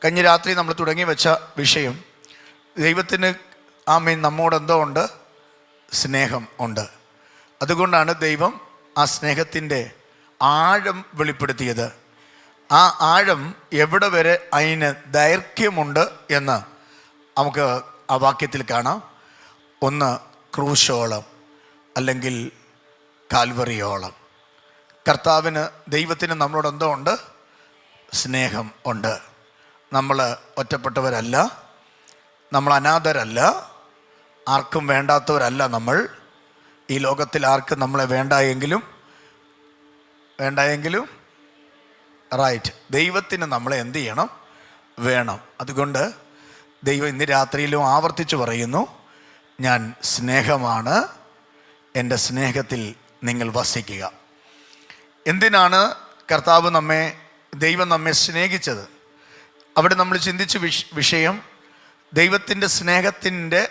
കഴിഞ്ഞ രാത്രി നമ്മൾ തുടങ്ങി വെച്ച വിഷയം, ദൈവത്തിന് നമ്മോട് എന്തോ ഉണ്ട്? സ്നേഹം ഉണ്ട്. അതുകൊണ്ടാണ് ദൈവം ആ സ്നേഹത്തിൻ്റെ ആഴം വെളിപ്പെടുത്തിയത്. ആ ആഴം എവിടെ വരെ അതിന് ദൈർഘ്യമുണ്ട് എന്ന് നമുക്ക് ആ വാക്യത്തിൽ കാണാം. ഒന്ന് ക്രൂശോളം, അല്ലെങ്കിൽ കാൽവറിയോളം. കർത്താവിന്, ദൈവത്തിന് നമ്മളോട് എന്തോ ഉണ്ട്? സ്നേഹം ഉണ്ട്. നമ്മൾ ഒറ്റപ്പെട്ടവരല്ല, നമ്മൾ അനാഥരല്ല, ആർക്കും വേണ്ടാത്തവരല്ല. നമ്മൾ ഈ ലോകത്തിൽ ആർക്കും നമ്മളെ വേണ്ടായെങ്കിലും റൈറ്റ്, ദൈവത്തിന് നമ്മളെ എന്ത് ചെയ്യണം? വേണം. അതുകൊണ്ട് ദൈവം ഇന്ന് രാത്രിയിലും ആവർത്തിച്ച് പറയുന്നു, ഞാൻ സ്നേഹമാണ്, എൻ്റെ സ്നേഹത്തിൽ നിങ്ങൾ വസിക്കുക. എന്തിനാണ് ദൈവം നമ്മെ സ്നേഹിച്ചത്? അവിടെ നമ്മൾ ചിന്തിച്ച വിഷയം, ദൈവത്തിൻ്റെ സ്നേഹത്തിൻ്റെ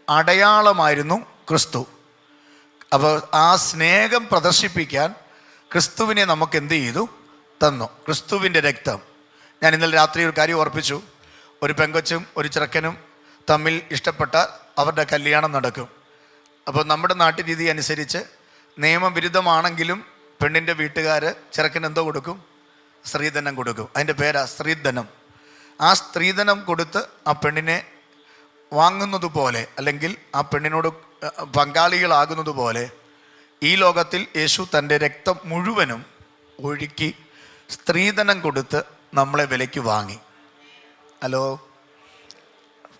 അടയാളമായിരുന്നു ക്രിസ്തു. അപ്പോൾ ആ സ്നേഹം പ്രദർശിപ്പിക്കാൻ ക്രിസ്തുവിനെ നമുക്ക് എന്ത് ചെയ്തു? തന്നു. ക്രിസ്തുവിൻ്റെ രക്തം. ഞാൻ ഇന്നലെ രാത്രി ഒരു കാര്യം ഓർപ്പിച്ചു. ഒരു പെങ്കൊച്ചും ഒരു ചെറുക്കനും തമ്മിൽ ഇഷ്ടപ്പെട്ട അവരുടെ കല്യാണം നടക്കും. അപ്പോൾ നമ്മുടെ നാട്ടു രീതി അനുസരിച്ച് നിയമവിരുദ്ധമാണെങ്കിലും പെണ്ണിൻ്റെ വീട്ടുകാർ ചെറുക്കന് എന്തോ കൊടുക്കും? സ്ത്രീധനം കൊടുക്കും. അതിൻ്റെ പേരാ സ്ത്രീധനം. ആ സ്ത്രീധനം കൊടുത്ത് ആ പെണ്ണിനെ വാങ്ങുന്നത് പോലെ, അല്ലെങ്കിൽ ആ പെണ്ണിനോട് പങ്കാളികളാകുന്നത് പോലെ, ഈ ലോകത്തിൽ യേശു തൻ്റെ രക്തം മുഴുവനും ഒഴുക്കി സ്ത്രീധനം കൊടുത്ത് നമ്മളെ വിലയ്ക്ക് വാങ്ങി. Hello,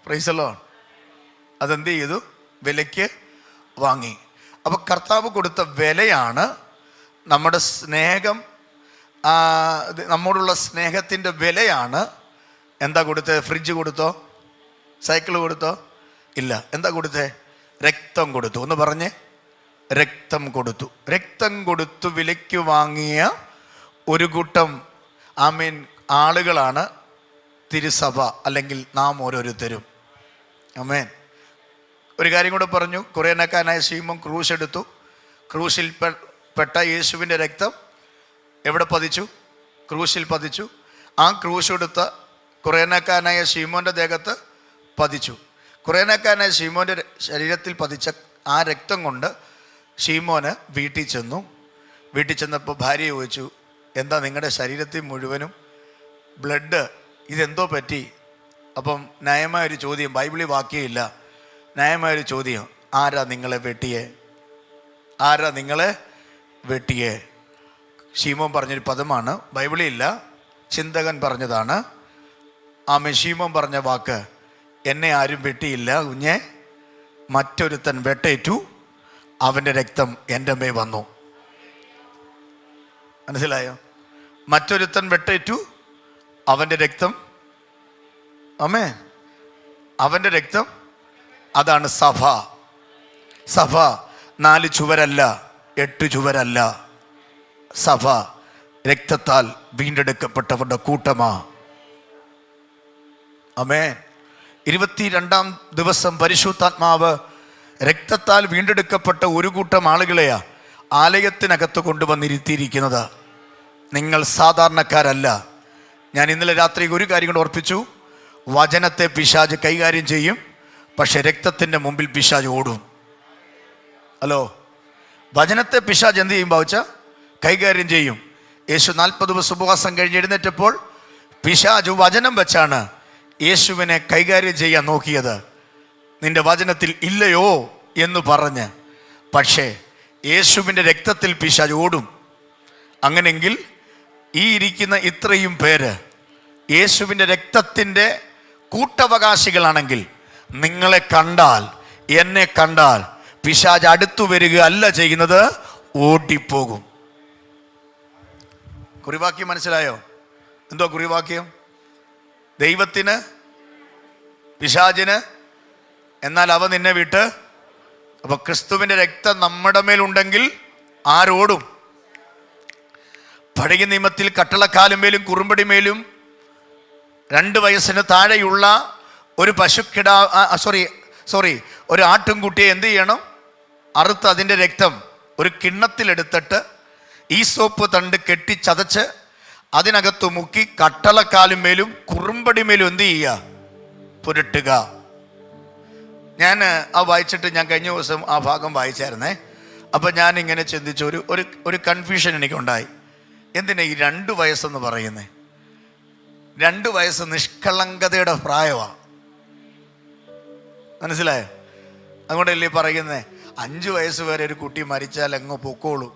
praise the Lord. അതെന്ത് ചെയ്തു? വിലയ്ക്ക് വാങ്ങി. അപ്പോൾ കർത്താവ് കൊടുത്ത വിലയാണ് നമ്മുടെ സ്നേഹം. നമ്മോടുള്ള സ്നേഹത്തിൻ്റെ വിലയാണ്. എന്താ കൊടുത്തത്? ഫ്രിഡ്ജ് കൊടുത്തോ? സൈക്കിൾ കൊടുത്തോ? ഇല്ല. എന്താ കൊടുത്തേ? രക്തം കൊടുത്തു. ഒന്ന് പറഞ്ഞേ, രക്തം കൊടുത്തു. രക്തം കൊടുത്തു വിലയ്ക്ക് വാങ്ങിയ ഒരു കൂട്ടം ആളുകളാണ് തിരുസഭ, അല്ലെങ്കിൽ നാം ഓരോരുത്തരും. ആമേൻ. ഒരു കാര്യം കൂടെ പറഞ്ഞു. കുറേനക്കാരനായ ശീമോൻ ക്രൂശ് എടുത്തു. ക്രൂശിൽ പെട്ട യേശുവിൻ്റെ രക്തം എവിടെ പതിച്ചു? ക്രൂശിൽ പതിച്ചു. ആ ക്രൂശ് എടുത്ത കുറേനക്കാരനായ ശീമോൻ്റെ ദേഹത്ത് പതിച്ചു. കുറേനക്കാരനായ ശീമോൻ്റെ ശരീരത്തിൽ പതിച്ച ആ രക്തം കൊണ്ട് ശീമോന് വീട്ടിൽ ചെന്നു. വീട്ടിൽ ചെന്നപ്പോൾ ഭാര്യ ചോദിച്ചു, എന്താ നിങ്ങളുടെ ശരീരത്തിൽ മുഴുവനും ബ്ലഡ്, ഇതെന്തോ പറ്റി? അപ്പം ന്യായമായൊരു ചോദ്യം, ബൈബിളിൽ വാക്യമില്ല, ന്യായമായൊരു ചോദ്യം, ആരാ നിങ്ങളെ വെട്ടിയേ? ശീമോൻ പറഞ്ഞൊരു പദമാണ്, ബൈബിളിൽ ഇല്ല, ചിന്തകൻ പറഞ്ഞതാണ്. ശീമോൻ പറഞ്ഞ വാക്ക്, എന്നെ ആരും വെട്ടിയില്ല കുഞ്ഞെ, മറ്റൊരുത്തൻ വെട്ടേറ്റു, അവൻ്റെ രക്തം എൻ്റെ മേൽ വന്നു. മനസ്സിലായോ? മറ്റൊരുത്തൻ വെട്ടേറ്റു, അവൻ്റെ രക്തം, അവൻ്റെ രക്തം, അതാണ് സഭ. സഭ 4 ചുവരല്ല, 8 ചുവരല്ല. സഭ രക്തത്താൽ വീണ്ടെടുക്കപ്പെട്ടവരുടെ കൂട്ടമാ. ആമേൻ. 22-ാം ദിവസം പരിശുദ്ധാത്മാവ് രക്തത്താൽ വീണ്ടെടുക്കപ്പെട്ട ഒരു കൂട്ടം ആളുകളെയാ ആലയത്തിനകത്ത് കൊണ്ടുവന്നിരുത്തിയിരിക്കുന്നത്. നിങ്ങൾ സാധാരണക്കാരല്ല. ഞാൻ ഇന്നലെ രാത്രി ഒരു കാര്യം കൊണ്ട് ഓർപ്പിച്ചു. വചനത്തെ പിശാച് കൈകാര്യം ചെയ്യും, പക്ഷെ രക്തത്തിൻ്റെ മുമ്പിൽ പിശാച് ഓടും. ഹലോ, വചനത്തെ പിശാച് എന്ത് ചെയ്യും? ബാവച്ച കൈകാര്യം ചെയ്യും. യേശു 40 ദിവസം ഉപവാസം കഴിഞ്ഞ് എഴുന്നേറ്റപ്പോൾ പിശാച് വചനം വെച്ചാണ് യേശുവിനെ കൈകാര്യം ചെയ്യാൻ നോക്കിയത്. നിന്റെ വചനത്തിൽ ഇല്ലയോ എന്ന് പറഞ്ഞ്. പക്ഷേ യേശുവിൻ്റെ രക്തത്തിൽ പിശാച് ഓടും. അങ്ങനെങ്കിൽ ഈ ഇരിക്കുന്ന ഇത്രയും പേര് യേശുവിൻ്റെ രക്തത്തിൻ്റെ കൂട്ടവകാശികളാണെങ്കിൽ, നിങ്ങളെ കണ്ടാൽ, എന്നെ കണ്ടാൽ പിശാച് അടുത്തു വരിക അല്ല ചെയ്യുന്നത്, ഓടിപ്പോകും. കുറിവാക്യം മനസ്സിലായോ? എന്തോ കുറിവാക്യം? ദൈവത്തിന്, പിശാചിന്, എന്നാൽ അവ നിന്നെ വിട്ട്. അപ്പൊ ക്രിസ്തുവിൻ്റെ രക്തം നമ്മുടെ മേലുണ്ടെങ്കിൽ ആരോടും? പഴയ നിയമത്തിൽ കട്ടളക്കാലുമേലും കുറുമ്പടിമേലും 2 വയസ്സിന് താഴെയുള്ള ഒരു ഒരു ആട്ടിൻകുട്ടിയെ എന്ത് ചെയ്യണം? അറുത്ത് അതിൻ്റെ രക്തം ഒരു കിണ്ണത്തിലെടുത്തിട്ട് ഈസോപ്പ് തണ്ട് കെട്ടി ചതച്ച് അതിനകത്ത് മുക്കി കട്ടളക്കാലുമേലും കുറുമ്പടിമേലും എന്ത് ചെയ്യുക? പുരട്ടുക. ഞാൻ ആ വായിച്ചിട്ട് ഞാൻ കഴിഞ്ഞ ദിവസം ആ ഭാഗം വായിച്ചായിരുന്നേ. അപ്പം ഞാൻ ഇങ്ങനെ ചിന്തിച്ചു, ഒരു കൺഫ്യൂഷൻ എനിക്കുണ്ടായി. എന്തിനാ ഈ 2 വയസ്സെന്ന് പറയുന്നത്? 2 വയസ്സ് നിഷ്കളങ്കതയുടെ പ്രായമാണ്, മനസ്സിലായോ? അതുകൊണ്ടല്ലേ പറയുന്നത് 5 വയസ്സ് വരെ ഒരു കുട്ടി മരിച്ചാൽ അങ്ങ് പൊക്കോളൂ.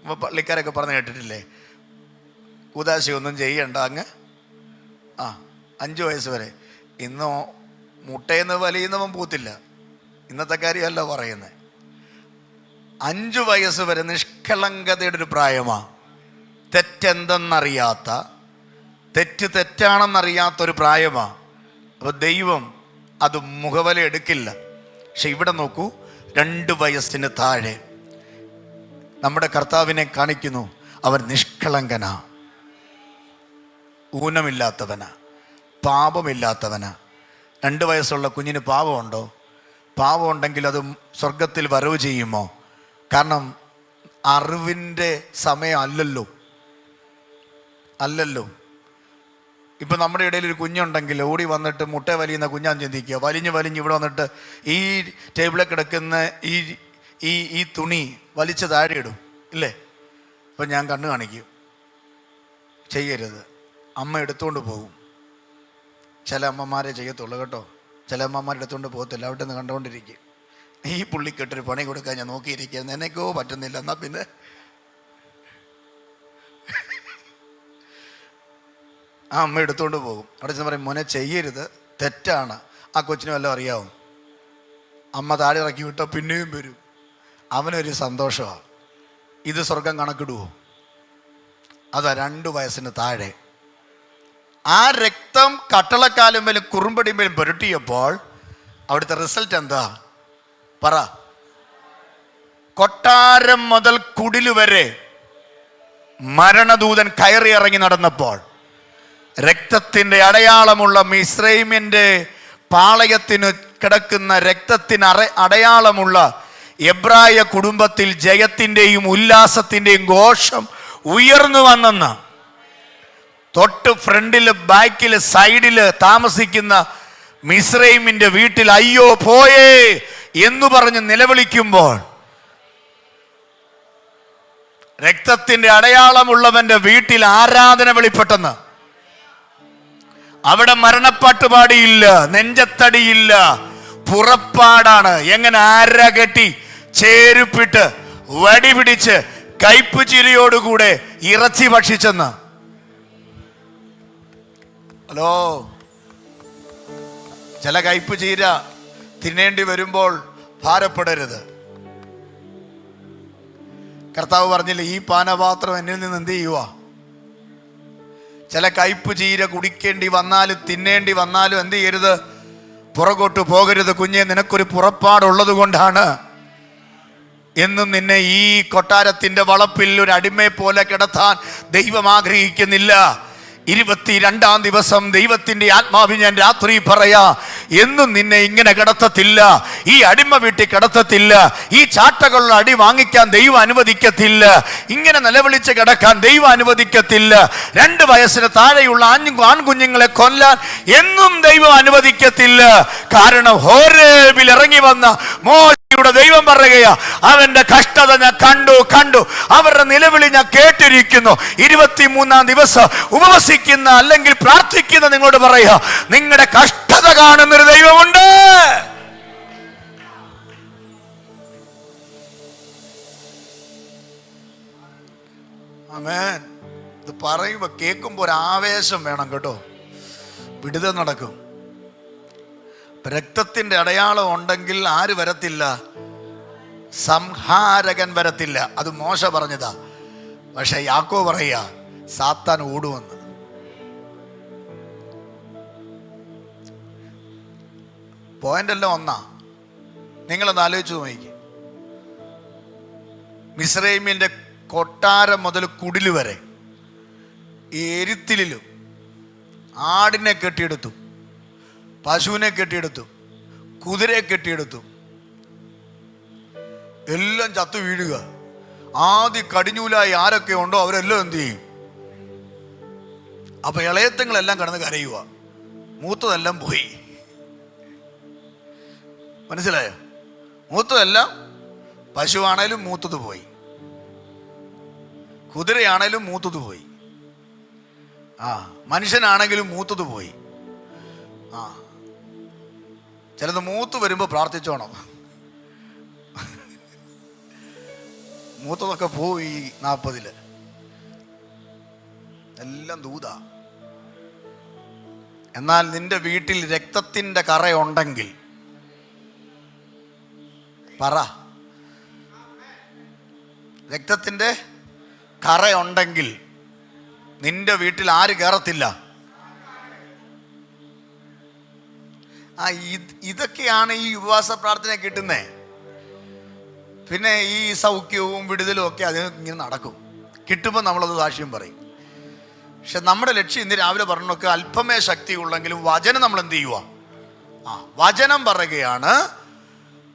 അപ്പോൾ പള്ളിക്കാരൊക്കെ പറഞ്ഞു കേട്ടിട്ടില്ലേ, കൂതാശയൊന്നും ചെയ്യണ്ട അങ്ങ് 5 വയസ്സ് വരെ. ഇന്നോ മുട്ടയെന്ന് വലിയുന്നവൻ പൂത്തില്ല, ഇന്നത്തെ കാര്യമല്ല പറയുന്നത്. 5 വയസ്സ് വരെ നിഷ്കളങ്കതയുടെ ഒരു പ്രായമാണ്. തെറ്റെന്തെന്നറിയാത്ത, തെറ്റ് തെറ്റാണെന്നറിയാത്തൊരു പ്രായമാണ്. അപ്പോൾ ദൈവം അത് മുഖവില എടുക്കില്ല. പക്ഷെ ഇവിടെ നോക്കൂ, 2 വയസ്സിന് താഴെ നമ്മുടെ കർത്താവിനെ കാണിക്കുന്നു. അവൻ നിഷ്കളങ്കനാ, ഊനമില്ലാത്തവനാ, പാപമില്ലാത്തവനാ. 2 വയസ്സുള്ള കുഞ്ഞിന് പാപമുണ്ടോ? പാപമുണ്ടെങ്കിൽ അത് സ്വർഗത്തിൽ വരവ് ചെയ്യുമോ? കാരണം അറിവിൻ്റെ സമയം അല്ലല്ലോ. ഇപ്പം നമ്മുടെ ഇടയിൽ ഒരു കുഞ്ഞുണ്ടെങ്കിൽ ഓടി വന്നിട്ട് മുട്ട വലിയുന്ന കുഞ്ഞാൻ ചിന്തിക്കുക, വലിഞ്ഞ് ഇവിടെ വന്നിട്ട് ഈ ടേബിളിൽ കിടക്കുന്ന ഈ തുണി വലിച്ച് താഴെ ഇടും, ഇല്ലേ? അപ്പം ഞാൻ കണ്ണ് കാണിക്കും, ചെയ്യരുത്. അമ്മ എടുത്തുകൊണ്ട് പോകും. ചില അമ്മമാരെ ചെയ്യത്തുള്ളൂ കേട്ടോ, ചില അമ്മമാരെ എടുത്തുകൊണ്ട് പോകത്തില്ല. അവിടെ നിന്ന് കണ്ടുകൊണ്ടിരിക്കും. ഈ പുള്ളിക്കെട്ടൊരു പണി കൊടുക്കാൻ ഞാൻ നോക്കിയിരിക്കുക, എനിക്കോ പറ്റുന്നില്ല. എന്നാൽ പിന്നെ ആ അമ്മ എടുത്തുകൊണ്ട് പോകും. അവിടെ ചെന്ന് പറയും, മോനെ ചെയ്യരുത്, തെറ്റാണ്. ആ കൊച്ചിന് വല്ലതും അറിയാവും. അമ്മ താഴെ ഇറക്കി വിട്ടോ പിന്നെയും വരും. അവനൊരു സന്തോഷമാണ്. ഇത് സ്വർഗം കണക്കിടുവോ? അതാ 2 വയസ്സിന് താഴെ. ആ രക്തം കട്ടളക്കാലുമേലും കുറുമ്പടിമേലും പുരട്ടിയപ്പോൾ അവിടുത്തെ റിസൾട്ട് എന്താ പറ? കൊട്ടാരം മുതൽ കുടില് വരെ മരണദൂതൻ കയറി ഇറങ്ങി നടന്നപ്പോൾ രക്തത്തിൻ്റെ അടയാളമുള്ള മിസ്രൈമിൻ്റെ പാളയത്തിന് കിടക്കുന്ന രക്തത്തിന് അടയാളമുള്ള എബ്രായ കുടുംബത്തിൽ ജയത്തിൻ്റെയും ഉല്ലാസത്തിൻ്റെയും ഘോഷം ഉയർന്നു വന്നെന്ന്. തൊട്ട് ഫ്രണ്ടിൽ, ബാക്കിൽ, സൈഡിൽ താമസിക്കുന്ന മിസ്രൈമിൻ്റെ വീട്ടിൽ അയ്യോ പോയേ എന്ന് പറഞ്ഞ് നിലവിളിക്കുമ്പോൾ രക്തത്തിൻ്റെ അടയാളമുള്ളവന്റെ വീട്ടിൽ ആരാധന വെളിപ്പെട്ടെന്ന്. അവിടെ മരണപ്പാട്ട് പാടിയില്ല, നെഞ്ചത്തടിയില്ല, പുറപ്പാടാണ്. എങ്ങനെ ആര കെട്ടി ചേരുപ്പിട്ട് വടി പിടിച്ച് കയ്പ് ചിരിയോടുകൂടെ ഇറച്ചി ഭക്ഷിച്ചെന്ന്. ഹലോ, ചില കയ്പ് ചീര തിന്നേണ്ടി വരുമ്പോൾ ഭാരപ്പെടരുത്. കർത്താവ് പറഞ്ഞില്ല, ഈ പാനപാത്രം എന്നിൽ നിന്ന് എന്ത് ചെയ്യുക? ചില കയ്പ് ചീര കുടിക്കേണ്ടി വന്നാലും തിന്നേണ്ടി വന്നാലും എന്ത് ചെയ്യരുത്? പുറകോട്ട് പോകരുത്. കുഞ്ഞെ, നിനക്കൊരു പുറപ്പാടുള്ളത് കൊണ്ടാണ് എന്നും നിന്നെ ഈ കൊട്ടാരത്തിൻ്റെ വളപ്പിൽ ഒരു അടിമയെ പോലെ കിടത്താൻ ദൈവം ആഗ്രഹിക്കുന്നില്ല. 22-ാം ദിവസം ദൈവത്തിൻ്റെ ആത്മാവിൽ ഞാൻ രാത്രി പറയാ, എന്നും നിന്നെ ഇങ്ങനെ കിടത്തത്തില്ല, ഈ അടിമ വീട്ടിൽ കിടത്തത്തില്ല, ഈ ചാട്ടകളുടെ അടി വാങ്ങിക്കാൻ ദൈവം അനുവദിക്കത്തില്ല, ഇങ്ങനെ നിലവിളിച്ച് കിടക്കാൻ ദൈവം അനുവദിക്കത്തില്ല. 2 വയസ്സിന് താഴെയുള്ള ആൺകുഞ്ഞുങ്ങളെ കൊല്ലാൻ എന്നും ദൈവം അനുവദിക്കത്തില്ല. കാരണം ഹോരേബിൽ ഇറങ്ങി വന്ന മോശയുടെ ദൈവം പറയുകയാ, അവന്റെ കഷ്ടത ഞാൻ കണ്ടു, അവരുടെ നിലവിളി ഞാൻ കേട്ടിരിക്കുന്നു. 23-ാം ദിവസം ഉപവസിക്കുന്ന അല്ലെങ്കിൽ പ്രാർത്ഥിക്കുന്ന നിങ്ങളോട് പറയാ, നിങ്ങളുടെ കഷ്ടത കാണുന്നൊരു ദൈവമുണ്ട്. ആമേൻ. ഇത് പറയുമ്പോ കേൾക്കുമ്പോ ഒരു ആവേശം വേണം കേട്ടോ, വിടുതൽ നടക്കും. രക്തത്തിന്റെ അടയാളം ഉണ്ടെങ്കിൽ ആര് വരത്തില്ല? സംഹാരകൻ വരത്തില്ല. അത് മോശ പറഞ്ഞതാ. പക്ഷെ യാക്കോ പറയാ, സാത്താൻ ഓടുവെന്ന്. പോയിന്റെല്ലാം ഒന്നാ. നിങ്ങളൊന്ന് ആലോചിച്ചു നോക്കി. മിസ്രൈമിന്റെ കൊട്ടാരം മുതൽ കുടില് വരെ എരുത്തിലും ആടിനെ കെട്ടിയെടുത്തു, പശുവിനെ കെട്ടിയെടുത്തു, കുതിരയെ കെട്ടിയെടുത്തു, എല്ലാം ചത്തു വീഴുക. ആദ്യ കടിഞ്ഞൂലായി ആരൊക്കെ ഉണ്ടോ അവരെല്ലാം എന്ത് ചെയ്യും? അപ്പൊ ഇളയത്തങ്ങളെല്ലാം കിടന്ന് കരയുക, മൂത്തതെല്ലാം പോയി. മനസ്സിലായോ? മൂത്തതെല്ലാം, പശുവാണേലും മൂത്തത് പോയി, കുതിരയാണേലും മൂത്തത് പോയി, മനുഷ്യനാണെങ്കിലും മൂത്തത് പോയി. ചിലത് മൂത്ത് വരുമ്പോൾ പ്രാർത്ഥിച്ചോണം, മൂത്തതൊക്കെ പോയി. 40 എല്ലാം ദൂത. എന്നാൽ നിന്റെ വീട്ടിൽ രക്തത്തിൻ്റെ കറയുണ്ടെങ്കിൽ പറ, രക്തത്തിൻ്റെ കറയുണ്ടെങ്കിൽ നിന്റെ വീട്ടിൽ ആര് കയറത്തില്ല? ഇതൊക്കെയാണ് ഈ ഉപവാസ പ്രാർത്ഥന കിട്ടുന്നേ. പിന്നെ ഈ സൗഖ്യവും വിടുതലും ഒക്കെ അത് ഇങ്ങനെ നടക്കും. കിട്ടുമ്പോൾ നമ്മളത് സാക്ഷ്യം പറയും. പക്ഷെ നമ്മുടെ ലക്ഷ്യം ഇന്ന് രാവിലെ പറഞ്ഞൊക്കെ അല്പമേ ശക്തി ഉള്ളെങ്കിലും വചനം നമ്മൾ എന്ത് ചെയ്യുക? വചനം പറയുകയാണ്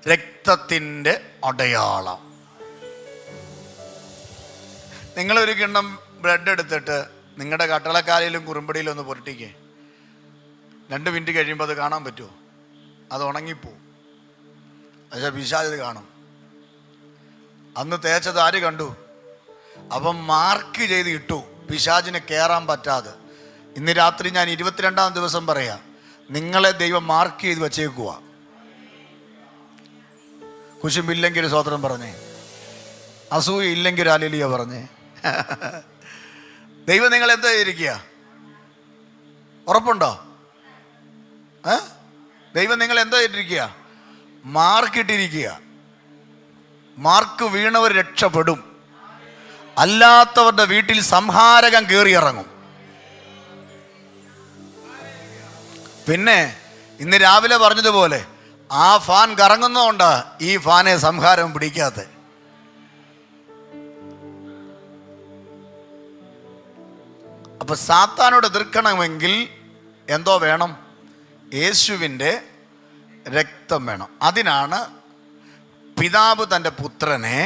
രക്തത്തിൻ്റെ അടയാളം. നിങ്ങളൊരു കിണ്ണം ബ്രെഡ് എടുത്തിട്ട് നിങ്ങളുടെ കട്ടളക്കാലയിലും കുറുമ്പടിയിലും ഒന്ന് പുരട്ടിക്കേ. 2 മിനിറ്റ് കഴിയുമ്പോൾ അത് കാണാൻ പറ്റുമോ? അത് ഉണങ്ങിപ്പോവും. പക്ഷേ പിശാച് കാണും. അന്ന് തേച്ചത് ആര് കണ്ടു? അപ്പം മാർക്ക് ചെയ്ത് ഇട്ടു, പിശാചിന് കയറാൻ പറ്റാതെ. ഇന്ന് രാത്രി ഞാൻ 22-ാം ദിവസം പറയാം, നിങ്ങളെ ദൈവം മാർക്ക് ചെയ്ത് വച്ചേക്കുക. കുശുമ്പില്ലെങ്കിൽ ഒരു സ്വതന്ത്രം പറഞ്ഞേ, അസൂയ ഇല്ലെങ്കിൽ ഒരു ഹല്ലേലൂയ പറഞ്ഞേ. ദൈവം നിങ്ങൾ എന്താ ചെയ്തിരിക്കുക? ഉറപ്പുണ്ടോ? ദൈവം നിങ്ങൾ എന്താ ചെയ്തിരിക്കുക? മാർക്കിട്ടിരിക്കുക. മാർക്ക് വീണവർ രക്ഷപ്പെടും, അല്ലാത്തവരുടെ വീട്ടിൽ സംഹാരകം കയറിയിറങ്ങും. പിന്നെ ഇന്ന് രാവിലെ പറഞ്ഞതുപോലെ ആ ഫാൻ കറങ്ങുന്നതുകൊണ്ട് ഈ ഫാനെ സംഹാരം പിടിക്കാതെ. അപ്പൊ സാത്താനോട് എതിർക്കണമെങ്കിൽ എന്തോ വേണം? യേശുവിൻ്റെ രക്തം വേണം. അതിനാണ് പിതാവ് തൻ്റെ പുത്രനെ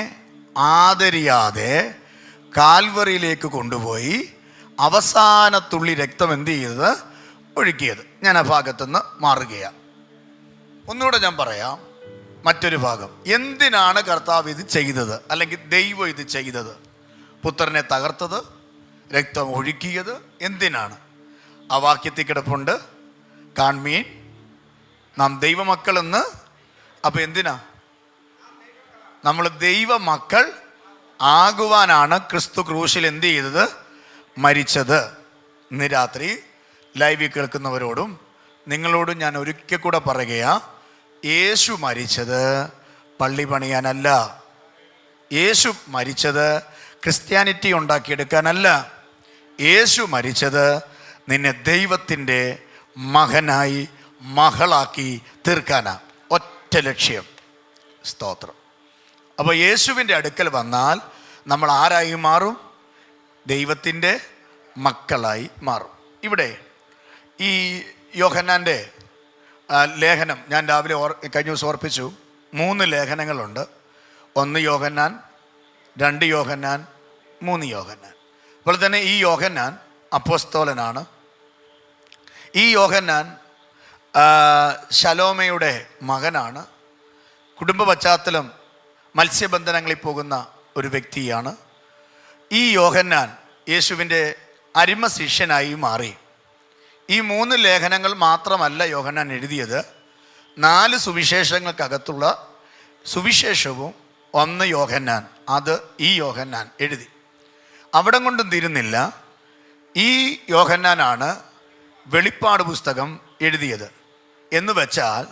ആദരിയാതെ കാൽവറിയിലേക്ക് കൊണ്ടുപോയി അവസാനത്തുള്ളി രക്തം എന്ത് ചെയ്തത്? ഒഴുക്കിയത്. ഞാൻ ആ ഭാഗത്തുനിന്ന് മാറുകയാണ്. ഒന്നുകൂടെ ഞാൻ പറയാം, മറ്റൊരു ഭാഗം. എന്തിനാണ് കർത്താവ് ഇത് ചെയ്തത്, അല്ലെങ്കിൽ ദൈവം ഇത് ചെയ്തത്? പുത്രനെ തകർത്തത്, രക്തം ഒഴുക്കിയത് എന്തിനാണ്? ആ വാക്യത്തിൽ കിടപ്പുണ്ട്, കാൺമീൻ നാം ദൈവമക്കളെന്ന്. അപ്പം എന്തിനാ? നമ്മൾ ദൈവമക്കൾ ആകുവാനാണ് ക്രിസ്തു ക്രൂശിൽ എന്ത് ചെയ്തത്? മരിച്ചത്. ഇന്ന് രാത്രി ലൈവിൽ കേൾക്കുന്നവരോടും നിങ്ങളോടും ഞാൻ ഒരിക്കൽ കൂടെ പറയുകയാ, യേശു മരിച്ചത് പള്ളി പണിയാനല്ല. യേശു മരിച്ചത് ക്രിസ്ത്യാനിറ്റി ഉണ്ടാക്കിയെടുക്കാനല്ല. യേശു മരിച്ചത് നിന്നെ ദൈവത്തിൻ്റെ മകനായി മകളാക്കി തീർക്കാനാ. ഒറ്റ ലക്ഷ്യം. സ്തോത്രം. അപ്പോൾ യേശുവിൻ്റെ അടുക്കൽ വന്നാൽ നമ്മൾ ആരായി മാറും? ദൈവത്തിൻ്റെ മക്കളായി മാറും. ഇവിടെ ഈ യോഹന്നാൻ്റെ ലേഖനം ഞാൻ രാവിലെ കഴിഞ്ഞ ദിവസം ഓർപ്പിച്ചു. 3 ലേഖനങ്ങളുണ്ട്. 1 യോഹന്നാൻ, 2 യോഹന്നാൻ, 3 യോഹന്നാൻ. അപ്പോൾ തന്നെ ഈ യോഹന്നാൻ അപ്പോസ്തലനാണ്. ഈ യോഹന്നാൻ ശലോമയുടെ മകനാണ്. കുടുംബ പശ്ചാത്തലം മത്സ്യബന്ധനങ്ങളിൽ പോകുന്ന ഒരു വ്യക്തിയാണ്. ഈ യോഹന്നാൻ യേശുവിൻ്റെ അരിമ ശിഷ്യനായി മാറി. ഈ 3 ലേഖനങ്ങൾ മാത്രമല്ല യോഹന്നാൻ എഴുതിയത്. 4 സുവിശേഷങ്ങൾക്കകത്തുള്ള സുവിശേഷവും 1 യോഹന്നാൻ, അത് ഈ യോഹന്നാൻ എഴുതി. അവിടം കൊണ്ടും തീരുന്നില്ല. ഈ യോഹന്നാനാണ് വെളിപ്പാട് പുസ്തകം എഴുതിയത്. എന്ന് വെച്ചാൽ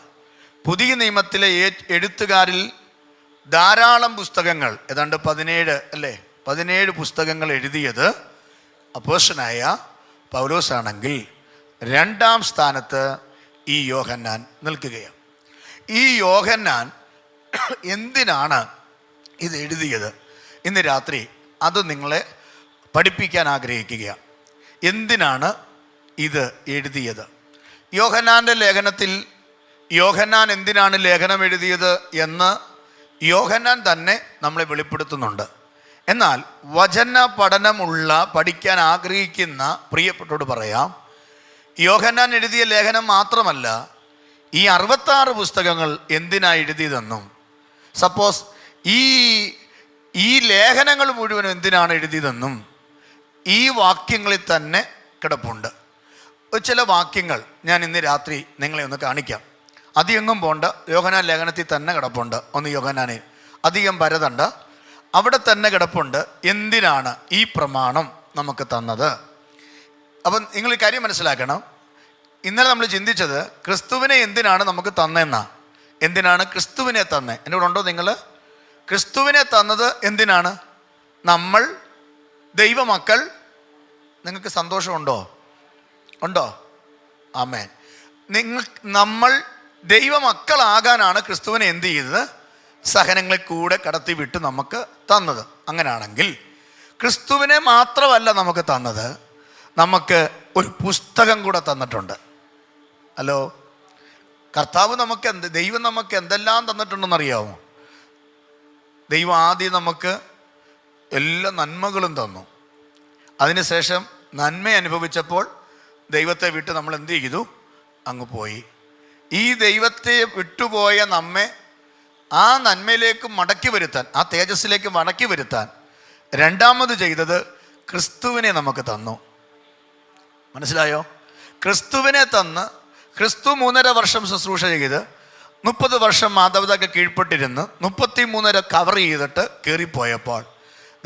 പുതിയ നിയമത്തിലെ എഴുത്തുകാരിൽ ധാരാളം പുസ്തകങ്ങൾ, ഏതാണ്ട് 17 പുസ്തകങ്ങൾ എഴുതിയത് അപ്പോസ്തലനായ പൗലോസാണെങ്കിൽ 2ാം സ്ഥാനത്ത് ഈ യോഹന്നാൻ നിൽക്കുകയാണ്. ഈ യോഹന്നാൻ എന്തിനാണ് ഇത് എഴുതിയത്? ഇന്ന് രാത്രി അത് നിങ്ങളെ പഠിപ്പിക്കാൻ ആഗ്രഹിക്കുകയാണ്. എന്തിനാണ് ഇത് എഴുതിയത്? യോഹന്നാൻ്റെ ലേഖനത്തിൽ യോഹന്നാൻ എന്തിനാണ് ലേഖനം എഴുതിയത് എന്ന് യോഹന്നാൻ തന്നെ നമ്മളെ വെളിപ്പെടുത്തുന്നുണ്ട്. എന്നാൽ വചന പഠിക്കാൻ ആഗ്രഹിക്കുന്ന പ്രിയപ്പെട്ടോട് പറയാം, യോഹന്നാൻ എഴുതിയ ലേഖനം മാത്രമല്ല, ഈ 66 പുസ്തകങ്ങൾ എന്തിനാ എഴുതിയതെന്നും, സപ്പോസ് ഈ ലേഖനങ്ങൾ മുഴുവനും എന്തിനാണ് എഴുതിയതെന്നും ഈ വാക്യങ്ങളിൽ തന്നെ കിടപ്പുണ്ട്. ചില വാക്യങ്ങൾ ഞാൻ ഇന്ന് രാത്രി നിങ്ങളെ ഒന്ന് കാണിക്കാം. അധികം പോണ്ട, യോഹന്നാൻ ലേഖനത്തിൽ തന്നെ കിടപ്പുണ്ട്. ഒന്ന് യോഹന്നാനിൽ അധികം പരതണ്ട, അവിടെ തന്നെ കിടപ്പുണ്ട് എന്തിനാണ് ഈ പ്രമാണം നമുക്ക് തന്നത്. അപ്പം നിങ്ങൾ ഈ കാര്യം മനസ്സിലാക്കണം. ഇന്നലെ നമ്മൾ ചിന്തിച്ചത് ക്രിസ്തുവിനെ എന്തിനാണ് നമുക്ക് തന്നെന്നാ. എന്തിനാണ് ക്രിസ്തുവിനെ തന്നെ? എൻ്റെ കൂടെ ഉണ്ടോ നിങ്ങൾ? ക്രിസ്തുവിനെ തന്നത് എന്തിനാണ്? നമ്മൾ ദൈവമക്കൾ. നിങ്ങൾക്ക് സന്തോഷമുണ്ടോ? ഉണ്ടോ? ആമേൻ. നമ്മൾ ദൈവമക്കളാകാനാണ് ക്രിസ്തുവിനെ എന്ത് ചെയ്തത്? സഹനങ്ങളെ കൂടെ കടത്തി വിട്ട് നമുക്ക് തന്നത്. അങ്ങനെയാണെങ്കിൽ ക്രിസ്തുവിനെ മാത്രമല്ല നമുക്ക് തന്നത്, നമുക്ക് ഒരു പുസ്തകം കൂടെ തന്നിട്ടുണ്ട്. ഹലോ, കർത്താവ് നമുക്ക് ദൈവം നമുക്ക് എന്തെല്ലാം തന്നിട്ടുണ്ടെന്നറിയാമോ? ദൈവം ആദ്യം നമുക്ക് എല്ലാ നന്മകളും തന്നു. അതിനുശേഷം നന്മ അനുഭവിച്ചപ്പോൾ ദൈവത്തെ വിട്ട് നമ്മൾ എന്ത് ചെയ്തു? അങ്ങ് പോയി. ഈ ദൈവത്തെ വിട്ടുപോയ നമ്മെ ആ നന്മയിലേക്ക് മടക്കി വരുത്താൻ, ആ തേജസ്സിലേക്ക് മടക്കി വരുത്താൻ രണ്ടാമത് ചെയ്തത് ക്രിസ്തുവിനെ നമുക്ക് തന്നു. മനസ്സിലായോ? ക്രിസ്തുവിനെ തന്ന് ക്രിസ്തു 3.5 വർഷം ശുശ്രൂഷ ചെയ്ത് 30 വർഷം മാതാപിതാക്കൾ കീഴ്പ്പെട്ടിരുന്ന് 33.5 കവർ ചെയ്തിട്ട് കയറിപ്പോയപ്പോൾ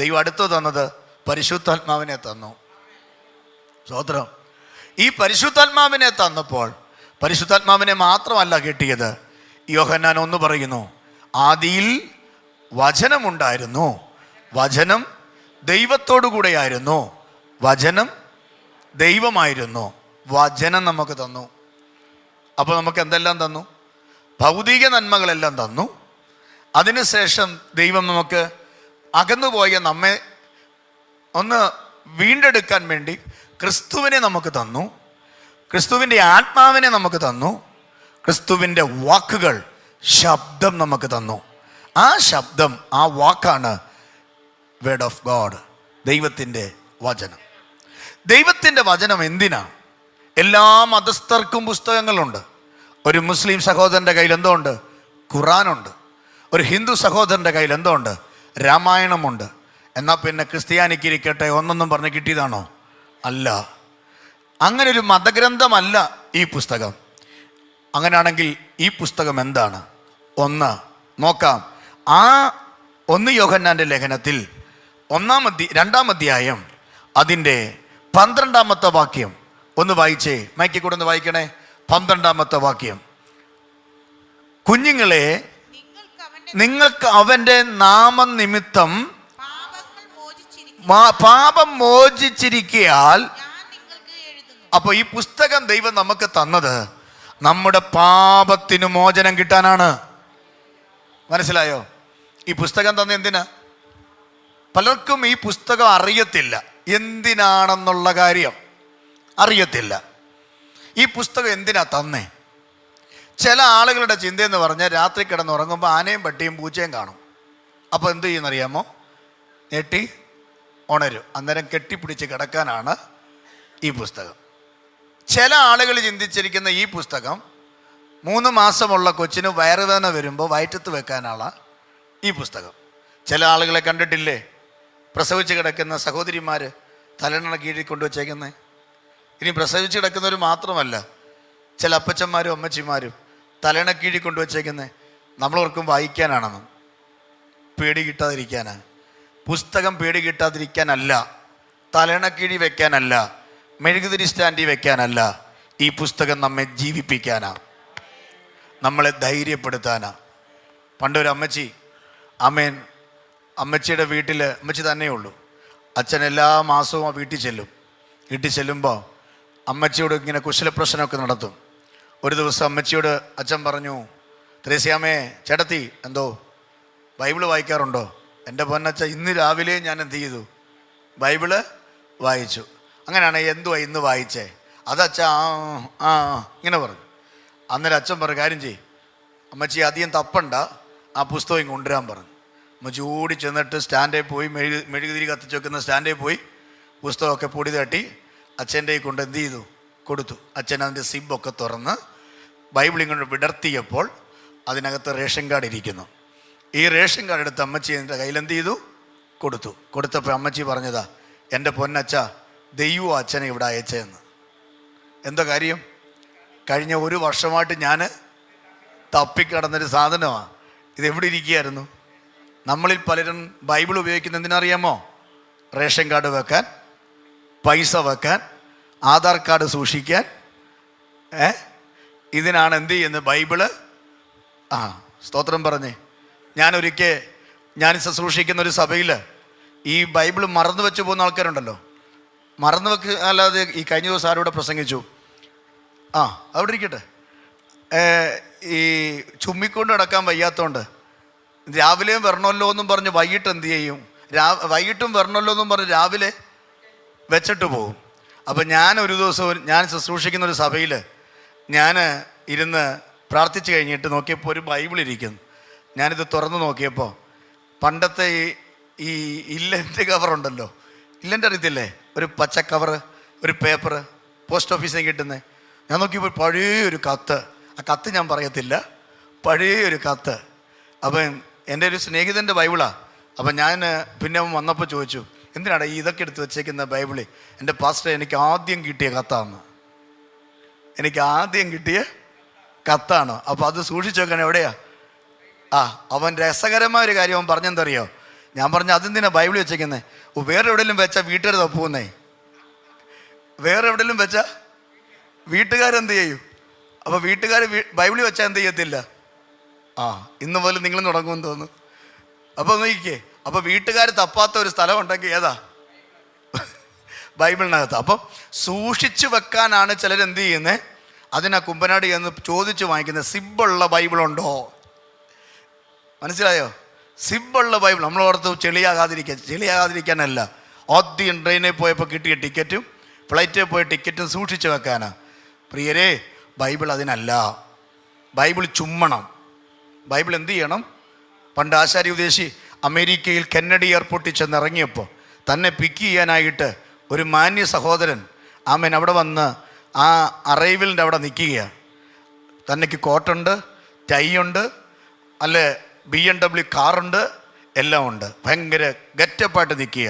ദൈവം അടുത്ത് തന്നത് പരിശുദ്ധാത്മാവിനെ തന്നു. സ്തോത്രം. ഈ പരിശുദ്ധാത്മാവിനെ തന്നപ്പോൾ പരിശുദ്ധാത്മാവിനെ മാത്രമല്ല കിട്ടിയത്. യോഹന്നാൻ 1 പറയുന്നു, ആദിയിൽ വചനമുണ്ടായിരുന്നു, വചനം ദൈവത്തോടു കൂടെയായിരുന്നു, വചനം ദൈവമായിരുന്നു. വചനം നമുക്ക് തന്നു. അപ്പോൾ നമുക്ക് എന്തെല്ലാം തന്നു? ഭൗതിക നന്മകളെല്ലാം തന്നു. അതിനുശേഷം ദൈവം നമുക്ക് അകന്നുപോയ നമ്മെ ഒന്ന് വീണ്ടെടുക്കാൻ വേണ്ടി ക്രിസ്തുവിനെ നമുക്ക് തന്നു. ക്രിസ്തുവിൻ്റെ ആത്മാവിനെ നമുക്ക് തന്നു. ക്രിസ്തുവിൻ്റെ വാക്കുകൾ, ശബ്ദം നമുക്ക് തന്നു. ആ ശബ്ദം, ആ വാക്കാണ് വേർഡ് ഓഫ് ഗോഡ്, ദൈവത്തിൻ്റെ വചനം. ദൈവത്തിൻ്റെ വചനം എന്തിനാ? എല്ലാ മതസ്ഥർക്കും പുസ്തകങ്ങളുണ്ട്. ഒരു മുസ്ലിം സഹോദരൻ്റെ കയ്യിൽ എന്തോ ഉണ്ട്? ഖുറാനുണ്ട്. ഒരു ഹിന്ദു സഹോദരൻ്റെ കയ്യിൽ എന്തോ ഉണ്ട്? രാമായണമുണ്ട്. എന്നാൽ പിന്നെ ക്രിസ്ത്യാനിക്ക് ഇരിക്കട്ടെ ഒന്നൊന്നും പറഞ്ഞ് കിട്ടിയതാണോ? അല്ല. അങ്ങനെ ഒരു മതഗ്രന്ഥമല്ല ഈ പുസ്തകം. അങ്ങനെയാണെങ്കിൽ ഈ പുസ്തകം എന്താണ്? ഒന്ന് നോക്കാം. ആ 1 യോഹന്നാൻ്റെ ലേഖനത്തിൽ 2-ാം അധ്യായം അതിൻ്റെ 12-ാമത്തെ വാക്യം ഒന്ന് വായിച്ചേ. മൈക്കിൽ കൂടെ ഒന്ന് വായിക്കണേ. 12-ാമത്തെ വാക്യം. കുഞ്ഞുങ്ങളെ, നിങ്ങൾക്ക് അവൻ്റെ നാമനിമിത്തം പാപം മോചിച്ചിരിക്കയാൽ. അപ്പോൾ ഈ പുസ്തകം ദൈവം നമുക്ക് തന്നത് നമ്മുടെ പാപത്തിന് മോചനം കിട്ടാനാണ്. മനസ്സിലായോ? ഈ പുസ്തകം തന്നെ എന്തിനാ? പലർക്കും ഈ പുസ്തകം അറിയത്തില്ല, എന്തിനാണെന്നുള്ള കാര്യം അറിയത്തില്ല. ഈ പുസ്തകം എന്തിനാ തന്നേ? ചില ആളുകളുടെ ചിന്തയെന്ന് പറഞ്ഞാൽ രാത്രി കിടന്നുറങ്ങുമ്പോൾ ആനയും പട്ടിയും പൂച്ചയും കാണും. അപ്പോൾ എന്ത് ചെയ്യുന്നറിയാമോ? ഞെട്ടി ഉണരും. അന്നേരം കെട്ടിപ്പിടിച്ച് കിടക്കാനാണ് ഈ പുസ്തകം. ചില ആളുകൾ ചിന്തിച്ചിരിക്കുന്ന ഈ പുസ്തകം 3 മാസമുള്ള കൊച്ചിന് വയറുവേദന വരുമ്പോൾ വയറ്റത്ത് വെക്കാനാണ് ഈ പുസ്തകം. ചില ആളുകളെ കണ്ടിട്ടില്ലേ, പ്രസവിച്ച് കിടക്കുന്ന സഹോദരിമാർ തലണ കീഴിൽ കൊണ്ടുവച്ചേക്കുന്നത്. ഇനി പ്രസവിച്ച് കിടക്കുന്നവർ മാത്രമല്ല, ചില അപ്പച്ചന്മാരും അമ്മച്ചിമാരും തലണ കീഴിൽ കൊണ്ടുവച്ചേക്കുന്നത് നമ്മളോർക്കും വായിക്കാനാണെന്ന്. പേടി കിട്ടാതിരിക്കാനാണ്. പുസ്തകം പേടി കിട്ടാതിരിക്കാനല്ല, തലണക്കീഴി വെക്കാനല്ല, മെഴുകുതിരി സ്റ്റാൻഡിൽ വെക്കാനല്ല. ഈ പുസ്തകം നമ്മെ ജീവിപ്പിക്കാനാ, നമ്മളെ ധൈര്യപ്പെടുത്താനാ. പണ്ടൊരു അമ്മച്ചി, ആമേൻ, അമ്മച്ചിയുടെ വീട്ടിൽ അമ്മച്ചി തന്നെയേ ഉള്ളൂ. അച്ഛൻ എല്ലാ മാസവും ആ വീട്ടിൽ ചെല്ലും. വീട്ടിൽ ചെല്ലുമ്പോൾ അമ്മച്ചിയോട് ഇങ്ങനെ കുശലപ്രശ്നമൊക്കെ നടത്തും. ഒരു ദിവസം അമ്മച്ചിയോട് അച്ഛൻ പറഞ്ഞു, ത്രേസ്യാമ്മേ, ചേട്ടത്തി, എന്തോ ബൈബിള് വായിക്കാറുണ്ടോ? എൻ്റെ പൊന്നച്ഛ, ഇന്ന് രാവിലെ ഞാൻ എന്ത് ചെയ്തു? ബൈബിള് വായിച്ചു. അങ്ങനെയാണ്. എന്തുവാ ഇന്ന് വായിച്ചേ? അതച്ഛ ആ ഇങ്ങനെ പറഞ്ഞു. അന്നേരം അച്ഛൻ പറഞ്ഞു, കാര്യം ചെയ്യും അമ്മച്ചി, അധികം തപ്പണ്ട, ആ പുസ്തകം കൊണ്ടുവരാൻ പറഞ്ഞു. അമ്മച്ചി ഓടി ചെന്നിട്ട് സ്റ്റാൻഡിൽ പോയി മെഴുകുതിരി കത്തിച്ച് വെക്കുന്ന സ്റ്റാൻഡിൽ പോയി പുസ്തകമൊക്കെ പൊടി തട്ടി അച്ഛൻ്റെ കൊണ്ട് എന്ത് ചെയ്തു, കൊടുത്തു. അച്ഛൻ അതിൻ്റെ സിബൊക്കെ തുറന്ന് ബൈബിളിൽ കൊണ്ട് വിടർത്തിയപ്പോൾ അതിനകത്ത് റേഷൻ കാർഡ് ഇരിക്കുന്നു. ഈ റേഷൻ കാർഡ് എടുത്ത് അമ്മച്ചി എൻ്റെ കയ്യിൽ എന്ത് ചെയ്തു, കൊടുത്തു. കൊടുത്തപ്പോൾ അമ്മച്ചി പറഞ്ഞതാ, എൻ്റെ പൊന്നച്ഛ, ദൈവം അച്ഛനെ ഇവിടെ അയച്ചതെന്ന്. എന്താ കാര്യം? കഴിഞ്ഞ 1 വർഷമായിട്ട് ഞാൻ തപ്പിക്കിടന്നൊരു സാധനമാണ്. ഇതെവിടെ ഇരിക്കുകയായിരുന്നു? നമ്മളിൽ പലരും ബൈബിൾ ഉപയോഗിക്കുന്ന എന്തിനറിയാമോ? റേഷൻ കാർഡ് വെക്കാൻ, പൈസ വെക്കാൻ, ആധാർ കാർഡ് സൂക്ഷിക്കാൻ. ഇതിനാണ് എന്ത് ചെയ്യുന്നത്? ബൈബിള്. സ്തോത്രം പറഞ്ഞേ. ഞാൻ ശുശ്രൂഷിക്കുന്ന ഒരു സഭയിൽ ഈ ബൈബിൾ മറന്നു വെച്ച് പോകുന്ന ആൾക്കാരുണ്ടല്ലോ. മറന്നു വെക്ക് അല്ലാതെ ഈ കഴിഞ്ഞ ദിവസം ആരോടെ പ്രസംഗിച്ചു, അവിടെ ഇരിക്കട്ടെ, ഈ ചുമ്മിക്കൊണ്ട് നടക്കാൻ വയ്യാത്തതുകൊണ്ട് രാവിലെയും വരണമല്ലോ എന്നും പറഞ്ഞ് വൈകിട്ട് എന്ത് ചെയ്യും, വൈകിട്ടും വരണമല്ലോ എന്നും പറഞ്ഞ് രാവിലെ വെച്ചിട്ട് പോകും. അപ്പം ഞാൻ ഒരു ദിവസം ഞാൻ ശുശ്രൂഷിക്കുന്ന ഒരു സഭയിൽ ഞാൻ ഇരുന്ന് പ്രാർത്ഥിച്ച് കഴിഞ്ഞിട്ട് നോക്കിയപ്പോൾ ഒരു ബൈബിൾ ഇരിക്കുന്നു. ഞാനിത് തുറന്ന് നോക്കിയപ്പോൾ പണ്ടത്തെ ഈ ഇല്ലൻ്റെ കവറുണ്ടല്ലോ, ഇല്ലൻ്റെ അറിയത്തില്ലേ, ഒരു പച്ച കവറ്, ഒരു പേപ്പർ പോസ്റ്റ് ഓഫീസിൽ നിന്ന് കിട്ടുന്നത്. ഞാൻ നോക്കിയപ്പോൾ പഴയൊരു കത്ത്. ആ കത്ത് ഞാൻ പറയത്തില്ല, പഴയൊരു കത്ത്. അപ്പം എൻ്റെ ഒരു സ്നേഹിതൻ്റെ ബൈബിളാണ്. അപ്പം ഞാൻ പിന്നെ വന്നപ്പോൾ ചോദിച്ചു, എന്തിനാണ് ഇതൊക്കെ എടുത്ത് വെച്ചേക്കുന്ന ബൈബിള്? എൻ്റെ പാസ്റ്റർ, എനിക്ക് ആദ്യം കിട്ടിയ കത്താണ്. എനിക്ക് ആദ്യം കിട്ടിയ കത്താണ്. അപ്പോൾ അത് സൂക്ഷിച്ചു വെക്കാൻ എവിടെയാ? അവൻ രസകരമായ ഒരു കാര്യം അവൻ പറഞ്ഞെന്തറിയോ? ഞാൻ പറഞ്ഞു, അതെന്തിനാ ബൈബിൾ വെച്ചേക്കുന്നത്? വേറെ എവിടെയെങ്കിലും വെച്ചാൽ വീട്ടുകാർ തപ്പുന്നേ. വേറെ എവിടെയെങ്കിലും വെച്ചാൽ വീട്ടുകാരെന്ത് ചെയ്യും? അപ്പോൾ വീട്ടുകാർ ബൈബിളിൽ വെച്ചാൽ എന്ത് ചെയ്യത്തില്ല. ഇന്ന് പോലും നിങ്ങൾ തുടങ്ങുമെന്ന് തോന്നുന്നു. അപ്പോൾ നോക്കിക്കേ, അപ്പോൾ വീട്ടുകാർ തപ്പാത്ത ഒരു സ്ഥലം ഉണ്ടെങ്കിൽ ഏതാ? ബൈബിളിനകത്ത്. അപ്പം സൂക്ഷിച്ചു വെക്കാനാണ് ചിലരെന്ത് ചെയ്യുന്നത്, അതിനാ കുമ്പനാട് എന്ന് ചോദിച്ച് വാങ്ങിക്കുന്നത്. സിബുള്ള ബൈബിളുണ്ടോ? മനസ്സിലായോ? സിബുള്ള ബൈബിൾ. നമ്മളോർത്ത് ചെളിയാകാതിരിക്കാനല്ല. ആദ്യം ട്രെയിനിൽ പോയപ്പോൾ കിട്ടിയ ടിക്കറ്റും ഫ്ലൈറ്റിൽ പോയ ടിക്കറ്റും സൂക്ഷിച്ചു വെക്കാനാ. പ്രിയരെ, ബൈബിൾ അതിനല്ല. ബൈബിൾ ചുമ്മണം. ബൈബിൾ എന്ത് ചെയ്യണം? പണ്ട് ആശാരി ഉദ്ദേശി അമേരിക്കയിൽ കെന്നഡി എയർപോർട്ടിൽ ചെന്നിറങ്ങിയപ്പോൾ തന്നെ പിക്ക് ചെയ്യാനായിട്ട് ഒരു മാന്യ സഹോദരൻ അവിടെ വന്ന് ആ അറൈവലിൻ്റെ അവിടെ നിൽക്കുകയാണ്. തന്നേക്ക് കോട്ടുണ്ട്, ടൈ ഉണ്ട്, അല്ലേ BMW കാറുണ്ട്, എല്ലാം ഉണ്ട്. ഭയങ്കര ഗെറ്റപ്പായിട്ട് നിൽക്കുക.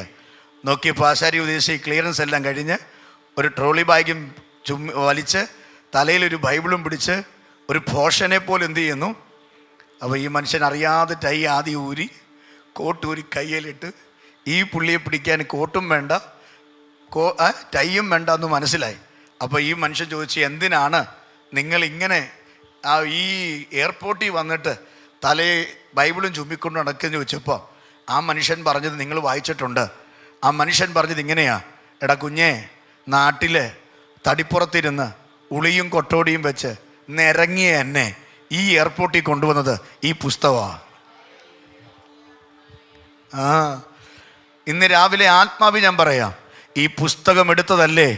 നോക്കിയപ്പോൾ ആശാരി ഉദ്ദേശി ക്ലിയറൻസ് എല്ലാം കഴിഞ്ഞ് ഒരു ട്രോളി ബാഗും വലിച്ച് തലയിലൊരു ബൈബിളും പിടിച്ച് ഒരു ഭോഷനെ പോലെ എന്ത് ചെയ്യുന്നു. അപ്പോൾ ഈ മനുഷ്യൻ അറിയാതെ ടൈ ആദ്യം ഊരി കോട്ടൂരി കയ്യിലിട്ട്, ഈ പുള്ളിയെ പിടിക്കാൻ കോട്ടും വേണ്ട ടൈയും വേണ്ട എന്ന് മനസ്സിലായി. അപ്പോൾ ഈ മനുഷ്യൻ ചോദിച്ചു, എന്തിനാണ് നിങ്ങൾ ഇങ്ങനെ ഈ എയർപോർട്ടിൽ വന്നിട്ട് തലയെ ബൈബിളും ചുമ്മിക്കൊണ്ട് നടക്കുകയെന്ന് ചോദിച്ചപ്പോൾ ആ മനുഷ്യൻ പറഞ്ഞത് നിങ്ങൾ വായിച്ചിട്ടുണ്ട്. ആ മനുഷ്യൻ പറഞ്ഞത് ഇങ്ങനെയാ, എടാ കുഞ്ഞേ, നാട്ടിലെ തടിപ്പുറത്തിരുന്ന് ഉളിയും കൊട്ടോടിയും വെച്ച് നിരങ്ങിയ എന്നെ ഈ എയർപോർട്ടിൽ കൊണ്ടുവന്നത് ഈ പുസ്തകമാണ്. ഇന്ന് രാവിലെ ആത്മാവി ഞാൻ പറയാം, ഈ പുസ്തകം എടുത്തതല്ലേ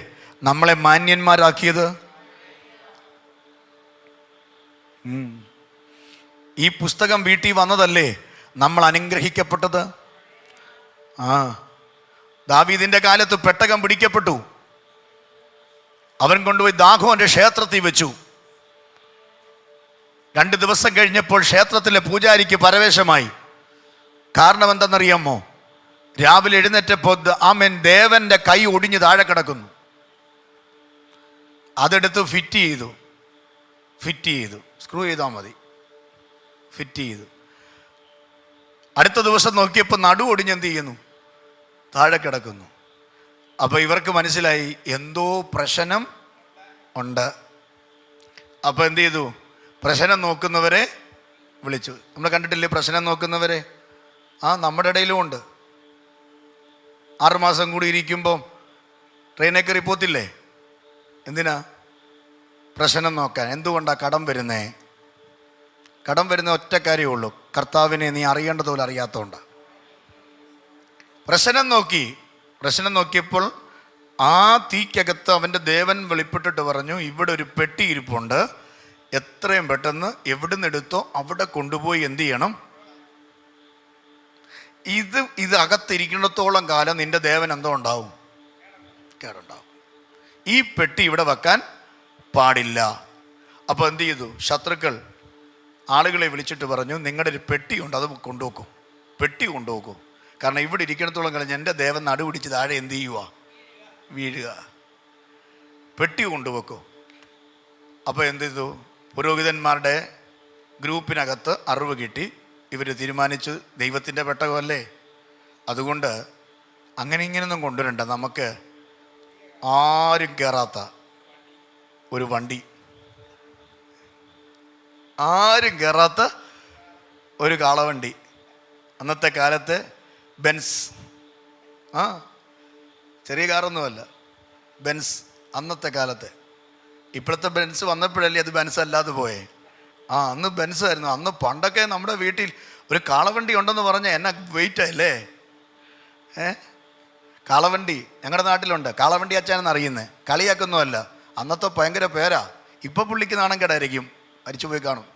നമ്മളെ മാന്യന്മാരാക്കിയത്? ഈ പുസ്തകം വീട്ടിൽ വന്നതല്ലേ നമ്മൾ അനുഗ്രഹിക്കപ്പെട്ടത്? ദാവീദിന്റെ കാലത്ത് പെട്ടകം പിടിക്കപ്പെട്ടു. അവൻ കൊണ്ടുപോയി ദാഗോന്റെ ക്ഷേത്രത്തിൽ വെച്ചു. 2 ദിവസം കഴിഞ്ഞപ്പോൾ ക്ഷേത്രത്തിലെ പൂജാരിക്ക് പരവേശമായി. കാരണം എന്തെന്നറിയാമോ? രാവിലെ എഴുന്നേറ്റപ്പോൾ ദേവന്റെ കൈ ഒടിഞ്ഞ് താഴെ കിടക്കുന്നു. അതെടുത്ത് ഫിറ്റ് ചെയ്തു. സ്ക്രൂ ചെയ്താൽ മതി. ഫിറ്റ് ചെയ്തു. അടുത്ത ദിവസം നോക്കിയപ്പോൾ നടു ഒടിഞ്ഞെന്ത് ചെയ്യുന്നു, താഴെ കിടക്കുന്നു. അപ്പോൾ ഇവർക്ക് മനസ്സിലായി എന്തോ പ്രശ്നം ഉണ്ട്. അപ്പോൾ എന്ത് ചെയ്തു? പ്രശ്നം നോക്കുന്നവരെ വിളിച്ചു. നമ്മൾ കണ്ടിട്ടില്ലേ പ്രശ്നം നോക്കുന്നവരെ? നമ്മുടെ ഇടയിലും ഉണ്ട്. 6 മാസം കൂടി ഇരിക്കുമ്പം ട്രെയിനിൽ കയറി പോത്തില്ലേ? എന്തിനാ? പ്രശ്നം നോക്കാൻ. എന്തുകൊണ്ടാണ് കടം വരുന്നേ? കടം വരുന്ന ഒറ്റ കാര്യമേ ഉള്ളൂ, കർത്താവിനെ നീ അറിയേണ്ടതുപോലെ അറിയാത്തതുകൊണ്ട്. പ്രശ്നം നോക്കിയപ്പോൾ ആ തീക്കകത്ത് അവൻ്റെ ദേവൻ വെളിപ്പെട്ടിട്ട് പറഞ്ഞു, ഇവിടെ ഒരു പെട്ടി ഇരിപ്പുണ്ട്, എത്രയും പെട്ടെന്ന് എവിടുന്ന് എടുത്തോ അവിടെ കൊണ്ടുപോയി എന്ത് ചെയ്യണം? ഇത് അകത്തിരിക്കുന്നിടത്തോളം കാലം നിന്റെ ദേവൻ എന്തോ ഉണ്ടാവും? കേടുണ്ടാവും. ഈ പെട്ടി ഇവിടെ വെക്കാൻ പാടില്ല. അപ്പോൾ എന്ത് ചെയ്തു? ശത്രുക്കൾ ആളുകളെ വിളിച്ചിട്ട് പറഞ്ഞു, നിങ്ങളുടെ ഒരു പെട്ടിയുണ്ട്, അത് കൊണ്ടുപോക്കും, പെട്ടി കൊണ്ടുപോക്കും. കാരണം ഇവിടെ ഇരിക്കണത്തോളം കാലം എൻ്റെ ദേവൻ നടുപിടിച്ച് താഴെ എന്ത് ചെയ്യുക? വീഴുക. പെട്ടി കൊണ്ടുപോക്കും. അപ്പോൾ എന്ത് ചെയ്തു? പുരോഹിതന്മാരുടെ ഗ്രൂപ്പിനകത്ത് അറിവ് കിട്ടി. ഇവർ തീരുമാനിച്ചു, ദൈവത്തിൻ്റെ പെട്ടകമല്ലേ, അതുകൊണ്ട് അങ്ങനെ ഇങ്ങനെയൊന്നും കൊണ്ടുവരണ്ട, നമുക്ക് ആരും കയറാത്ത ഒരു വണ്ടി, ആരും കയറാത്ത ഒരു കാളവണ്ടി. അന്നത്തെ കാലത്ത് ബെൻസ്, ചെറിയ കാറൊന്നുമല്ല, ബെൻസ്. അന്നത്തെ കാലത്ത്, ഇപ്പോഴത്തെ ബെൻസ് വന്നപ്പോഴല്ലേ അത് ബെൻസ് അല്ലാതെ പോയേ. അന്ന് ബെൻസ് ആയിരുന്നു. അന്ന് പണ്ടൊക്കെ നമ്മുടെ വീട്ടിൽ ഒരു കാളവണ്ടി ഉണ്ടെന്ന് പറഞ്ഞാൽ എന്നാ വെയിറ്റ് അല്ലേ? കാളവണ്ടി ഞങ്ങളുടെ നാട്ടിലുണ്ട്. കാളവണ്ടി അച്ഛനെന്ന് അറിയുന്നത്, കളിയാക്കൊന്നുമല്ല. അന്നത്തെ ഭയങ്കര പേരാ. ഇപ്പം പുള്ളിക്ക് നാണം കേടായിരിക്കും, മരിച്ചുപോയി കാണും.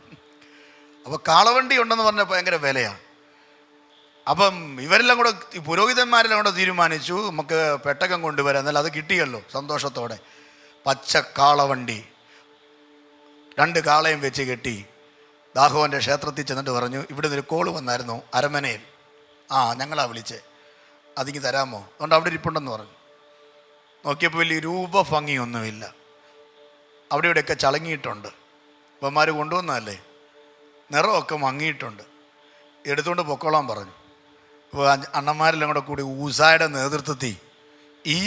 അപ്പോൾ കാളവണ്ടി ഉണ്ടെന്ന് പറഞ്ഞാൽ ഭയങ്കര വിലയാണ്. അപ്പം ഇവരെല്ലാം കൂടെ, പുരോഹിതന്മാരെല്ലാം കൂടെ തീരുമാനിച്ചു, നമുക്ക് പെട്ടകം കൊണ്ടുവരാം. എന്നാൽ അത് കിട്ടിയല്ലോ സന്തോഷത്തോടെ. പച്ച കാളവണ്ടി 2 കാളയും വെച്ച് കെട്ടി ദാഹോൻ്റെ ക്ഷേത്രത്തിൽ ചെന്നിട്ട് പറഞ്ഞു, ഇവിടെ നിന്നൊരു കോള് വന്നായിരുന്നു അരമനയിൽ, ഞങ്ങളാ വിളിച്ചേ, അതിങ്ങ് തരാമോ? അതുകൊണ്ട് അവിടെ ഇരിപ്പുണ്ടെന്ന് പറഞ്ഞു. നോക്കിയപ്പോൾ വലിയ രൂപഭംഗിയൊന്നുമില്ല, അവിടെ ഇവിടെയൊക്കെ ചളങ്ങിയിട്ടുണ്ട്. ഇവന്മാർ കൊണ്ടുവന്നതല്ലേ, നിറമൊക്കെ മങ്ങിയിട്ടുണ്ട്. എടുത്തുകൊണ്ട് പൊക്കോളാൻ പറഞ്ഞു. ഇപ്പോൾ അണ്ണന്മാരെല്ലാം കൂടെ കൂടി ഊസായുടെ നേതൃത്വത്തിൽ ഈ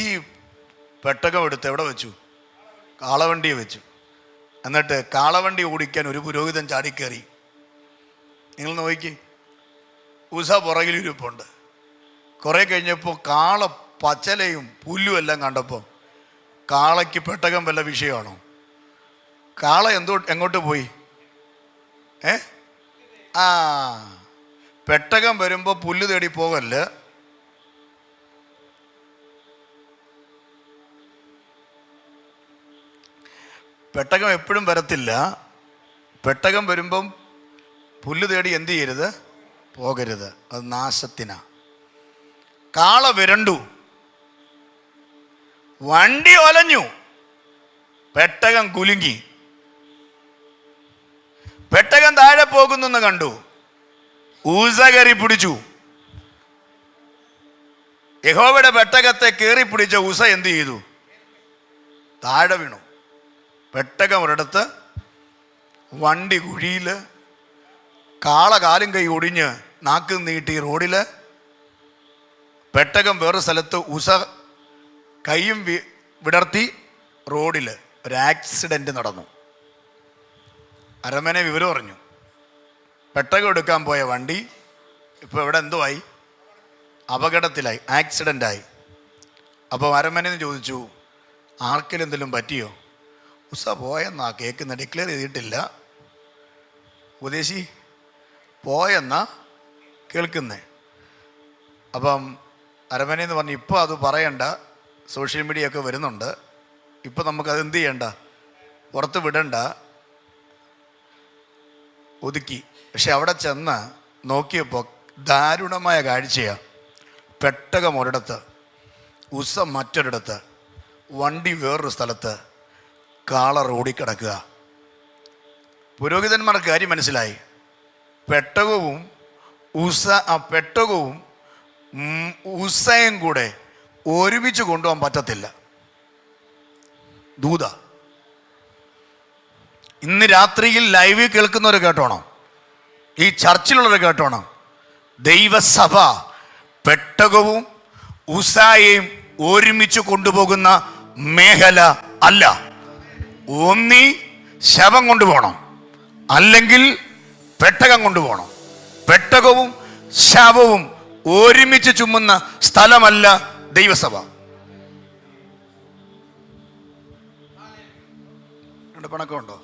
പെട്ടകം എടുത്ത് എവിടെ വെച്ചു? കാളവണ്ടിയെ വെച്ചു. എന്നിട്ട് കാളവണ്ടി ഓടിക്കാൻ ഒരു പുരോഹിതൻ ചാടിക്കയറി. നിങ്ങൾ നോക്കി, ഊസ പുറകിലിരിപ്പുണ്ട്. കുറേ കഴിഞ്ഞപ്പോൾ കാള പച്ചലയും പുല്ലും എല്ലാം കണ്ടപ്പോൾ കാളയ്ക്ക് പെട്ടകം വല്ല വിഷയമാണോ? കാള എങ്ങോട്ട് പോയി? പെട്ടകം വരുമ്പോൾ പുല്ല് തേടി പോകല്ല. പെട്ടകം എപ്പോഴും വരത്തില്ല. പെട്ടകം വരുമ്പം പുല്ല് തേടി എന്ത് ചെയ്യരുത്? പോകരുത്. അത് നാശത്തിനാ. കാള വിരണ്ടു, വണ്ടി ഒലഞ്ഞു, പെട്ടകം കുലുങ്ങി. പെട്ടകം താഴെ പോകുന്നെന്ന് കണ്ടു, ഊസ കയറി പിടിച്ചു. യഹോവയുടെ പെട്ടകത്തെ കയറി പിടിച്ച ഊസ എന്ത് ചെയ്തു? താഴെ വീണു. പെട്ടകം ഒരിടത്ത്, വണ്ടി കുഴിയിൽ, കാള കാലും കൈ ഒടിഞ്ഞ് നാക്കും നീട്ടി റോഡിൽ, പെട്ടകം വേറെ സ്ഥലത്ത്, ഉസ കൈയും വിടർത്തി റോഡിൽ. ഒരു ആക്സിഡൻറ്റ് നടന്നു. അരമനെ വിവരം പറഞ്ഞു. പെട്ടകം എടുക്കാൻ പോയ വണ്ടി ഇപ്പോൾ ഇവിടെ എന്തുവായി? അപകടത്തിലായി, ആക്സിഡൻ്റായി. അപ്പോൾ അരമനെന്ന് ചോദിച്ചു, ആർക്കെങ്കിലും എന്തെങ്കിലും പറ്റിയോ? ഉസ പോയെന്നാ കേൾക്കുന്ന, ഡിക്ലെയർ ചെയ്തിട്ടില്ല. ഉപദേശി പോയെന്നാ കേൾക്കുന്നേ. അപ്പം അരമനയെന്ന് പറഞ്ഞു, ഇപ്പോൾ അത് പറയണ്ട, സോഷ്യൽ മീഡിയ ഒക്കെ വരുന്നുണ്ട്, ഇപ്പോൾ നമുക്കത് എന്ത് ചെയ്യണ്ട, പുറത്ത് വിടണ്ട, ഒതുക്കി. പക്ഷെ അവിടെ ചെന്ന് നോക്കിയപ്പോൾ ദാരുണമായ കാഴ്ചയാണ്. പെട്ടകം ഒരിടത്ത്, ഉസ മറ്റൊരിടത്ത്, വണ്ടി വേറൊരു സ്ഥലത്ത്, കാള റോഡിൽ കിടക്കുക. പുരോഹിതന്മാർക്ക് കാര്യം മനസ്സിലായി. പെട്ടകവും ഉസയും കൂടെ ഒരുമിച്ച് കൊണ്ടുപോകാൻ പറ്റത്തില്ല. ദൂത ഇന്ന് രാത്രിയിൽ ലൈവിൽ കേൾക്കുന്നവർ കേട്ടോണം, ഈ ചർച്ചിലുള്ളവർ കേട്ടോണം. ദൈവസഭ പെട്ടകവും ഉസായെയും ഒരുമിച്ച് കൊണ്ടുപോകുന്ന മേഖല അല്ല. ഒന്നി ശവം കൊണ്ടുപോകണം, അല്ലെങ്കിൽ പെട്ടകം കൊണ്ടുപോകണം. പെട്ടകവും ശവവും ഒരുമിച്ച് ചുമന്ന സ്ഥലമല്ല ദൈവസഭ. പണക്കമുണ്ടോ?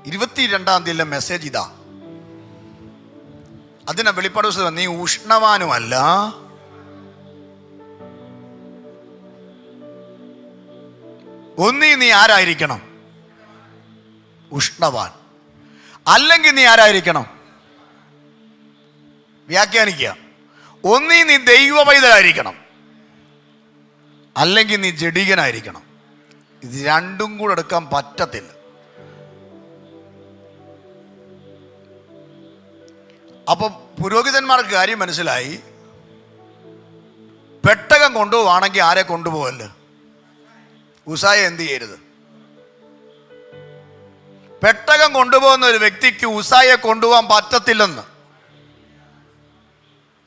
22-ാം തീയതിയിലെ മെസ്സേജ് ഇതാ. അതിനെ വെളിപ്പാട് പുസ്തകം, നീ ഉഷ്ണവാനുമല്ല, ഒന്നീ നീ ആരായിരിക്കണം? ഉഷ്ണവാൻ. അല്ലെങ്കിൽ നീ ആരായിരിക്കണം? വ്യാഖ്യാനിക്കുക. ഒന്നീ നീ ദൈവ പൈതലായിരിക്കണം, അല്ലെങ്കിൽ നീ ജഡികനായിരിക്കണം. ഇത് രണ്ടും കൂടെ എടുക്കാൻ പറ്റത്തില്ല. അപ്പൊ പുരോഹിതന്മാർക്ക് കാര്യം മനസ്സിലായി. പെട്ടകം കൊണ്ടുപോവാണെങ്കിൽ ആരെ കൊണ്ടുപോകല്ല? ഉസായ എന്ത് ചെയ്യരുത്? പെട്ടകം കൊണ്ടുപോകുന്ന ഒരു വ്യക്തിക്ക് ഉസായെ കൊണ്ടുപോകാൻ പറ്റത്തില്ലെന്ന്.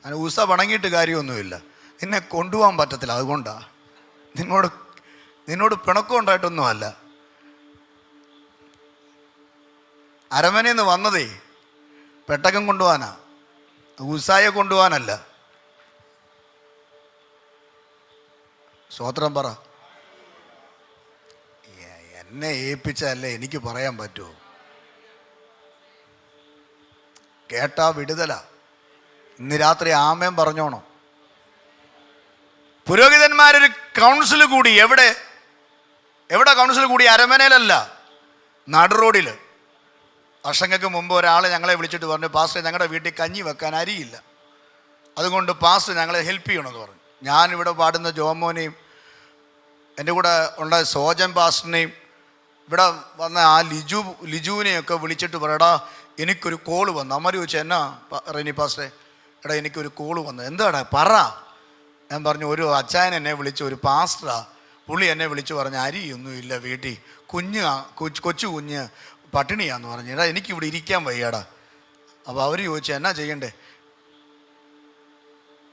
അങ്ങനെ ഉസ പണങ്ങിയിട്ട് കാര്യമൊന്നുമില്ല, നിന്നെ കൊണ്ടുപോകാൻ പറ്റത്തില്ല. അതുകൊണ്ടാ നിന്നോട് പിണക്കം ഉണ്ടായിട്ടൊന്നുമല്ല. അരമനയിൽ നിന്ന് വന്നതേ പെട്ടകം കൊണ്ടുപോകാനാ, ഉസായെ കൊണ്ടുപോകാനല്ല. സ്തോത്രം പറ. എന്നെ ഏൽപ്പിച്ചല്ലേ എനിക്ക് പറയാൻ പറ്റുമോ? കേട്ടാ വിടുതല. ഇന്ന് രാത്രി ആമേൻ പറഞ്ഞോണം. പുരോഹിതന്മാരൊരു കൗൺസിൽ കൂടി. എവിടെ കൗൺസിൽ കൂടി? അരമനയിലല്ല, നടുറോഡിൽ. വർഷങ്ങൾക്ക് മുമ്പ് ഒരാൾ ഞങ്ങളെ വിളിച്ചിട്ട് പറഞ്ഞു, പാസ്റ്റർ ഞങ്ങളുടെ വീട്ടിൽ കഞ്ഞി വെക്കാൻ അരിയില്ല, അതുകൊണ്ട് പാസ്റ്റർ ഞങ്ങളെ ഹെൽപ്പ് ചെയ്യണമെന്ന് പറഞ്ഞു. ഞാനിവിടെ പാടുന്ന ജോമോനെയും എൻ്റെ കൂടെ ഉള്ള സോജൻ പാസ്റ്ററിനെയും ഇവിടെ വന്ന ആ ലിജുവിനെയൊക്കെ വിളിച്ചിട്ട് പറയടാ എനിക്കൊരു കോള് വന്നു. അമ്മ ചോദിച്ചു എന്നാ റെനി പാസ്റ്ററെ? എടാ എനിക്കൊരു കോള് വന്നു. എന്താടാ പറ. ഞാൻ പറഞ്ഞു ഒരു അച്ചായൻ എന്നെ വിളിച്ചു, ഒരു പാസ്റ്ററാ, പുള്ളി എന്നെ വിളിച്ചു പറഞ്ഞു അരിയൊന്നുമില്ല വീട്ടിൽ, കൊച്ചു കുഞ്ഞ് പട്ടിണിയാന്ന് പറഞ്ഞു. എടാ എനിക്കിവിടെ ഇരിക്കാൻ വയ്യാടാ. അപ്പോൾ അവർ ചോദിച്ചു എന്നാ ചെയ്യണ്ടേ?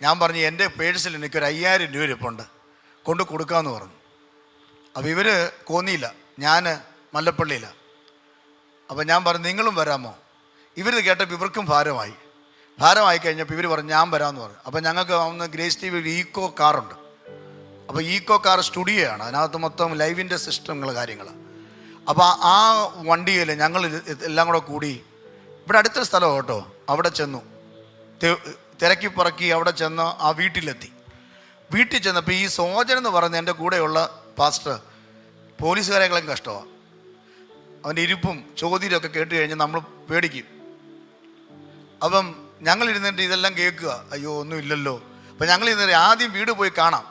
ഞാൻ പറഞ്ഞു എൻ്റെ പേഴ്സിൽ എനിക്കൊരു 5000 രൂപ ഇരിപ്പുണ്ട്, കൊണ്ട് കൊടുക്കാമെന്ന് പറഞ്ഞു. അപ്പോൾ ഇവർ കോന്നിയില്ല, ഞാൻ മല്ലപ്പള്ളിയിലാണ്. അപ്പോൾ ഞാൻ പറഞ്ഞു നിങ്ങളും വരാമോ? ഇവർ കേട്ടപ്പോൾ ഇവർക്കും ഭാരമായി കഴിഞ്ഞപ്പോൾ ഇവർ പറഞ്ഞു ഞാൻ വരാമെന്ന് പറഞ്ഞു. അപ്പോൾ ഞങ്ങൾക്ക് ഒന്ന് ഗ്രേസ് ടി വി ഈക്കോ കാറുണ്ട്. അപ്പോൾ ഈക്കോ കാർ സ്റ്റുഡിയോ ആണ്, അതിനകത്ത് മൊത്തം ലൈവിൻ്റെ സിസ്റ്റങ്ങൾ കാര്യങ്ങൾ. അപ്പോൾ ആ വണ്ടിയിൽ ഞങ്ങൾ എല്ലാം കൂടി ഇവിടെ അടുത്തൊരു സ്ഥലം കേട്ടോ, അവിടെ ചെന്നു, തിരക്കി പറക്കി അവിടെ ചെന്ന് ആ വീട്ടിൽ ചെന്നപ്പോൾ ഈ സോജൻ എന്ന് പറഞ്ഞ എൻ്റെ കൂടെയുള്ള പാസ്റ്റർ പോലീസുകാരെക്കാളും കഷ്ടമാണ്. അവൻ്റെ ഇരിപ്പും ചോദ്യമൊക്കെ കേട്ട് കഴിഞ്ഞാൽ നമ്മൾ പേടിക്കും. അപ്പം ഞങ്ങളിരുന്നിട്ട് ഇതെല്ലാം കേൾക്കുക, അയ്യോ ഒന്നും ഇല്ലല്ലോ. അപ്പം ഞങ്ങളിരുന്നിട്ട് ആദ്യം വീട് പോയി കാണാം,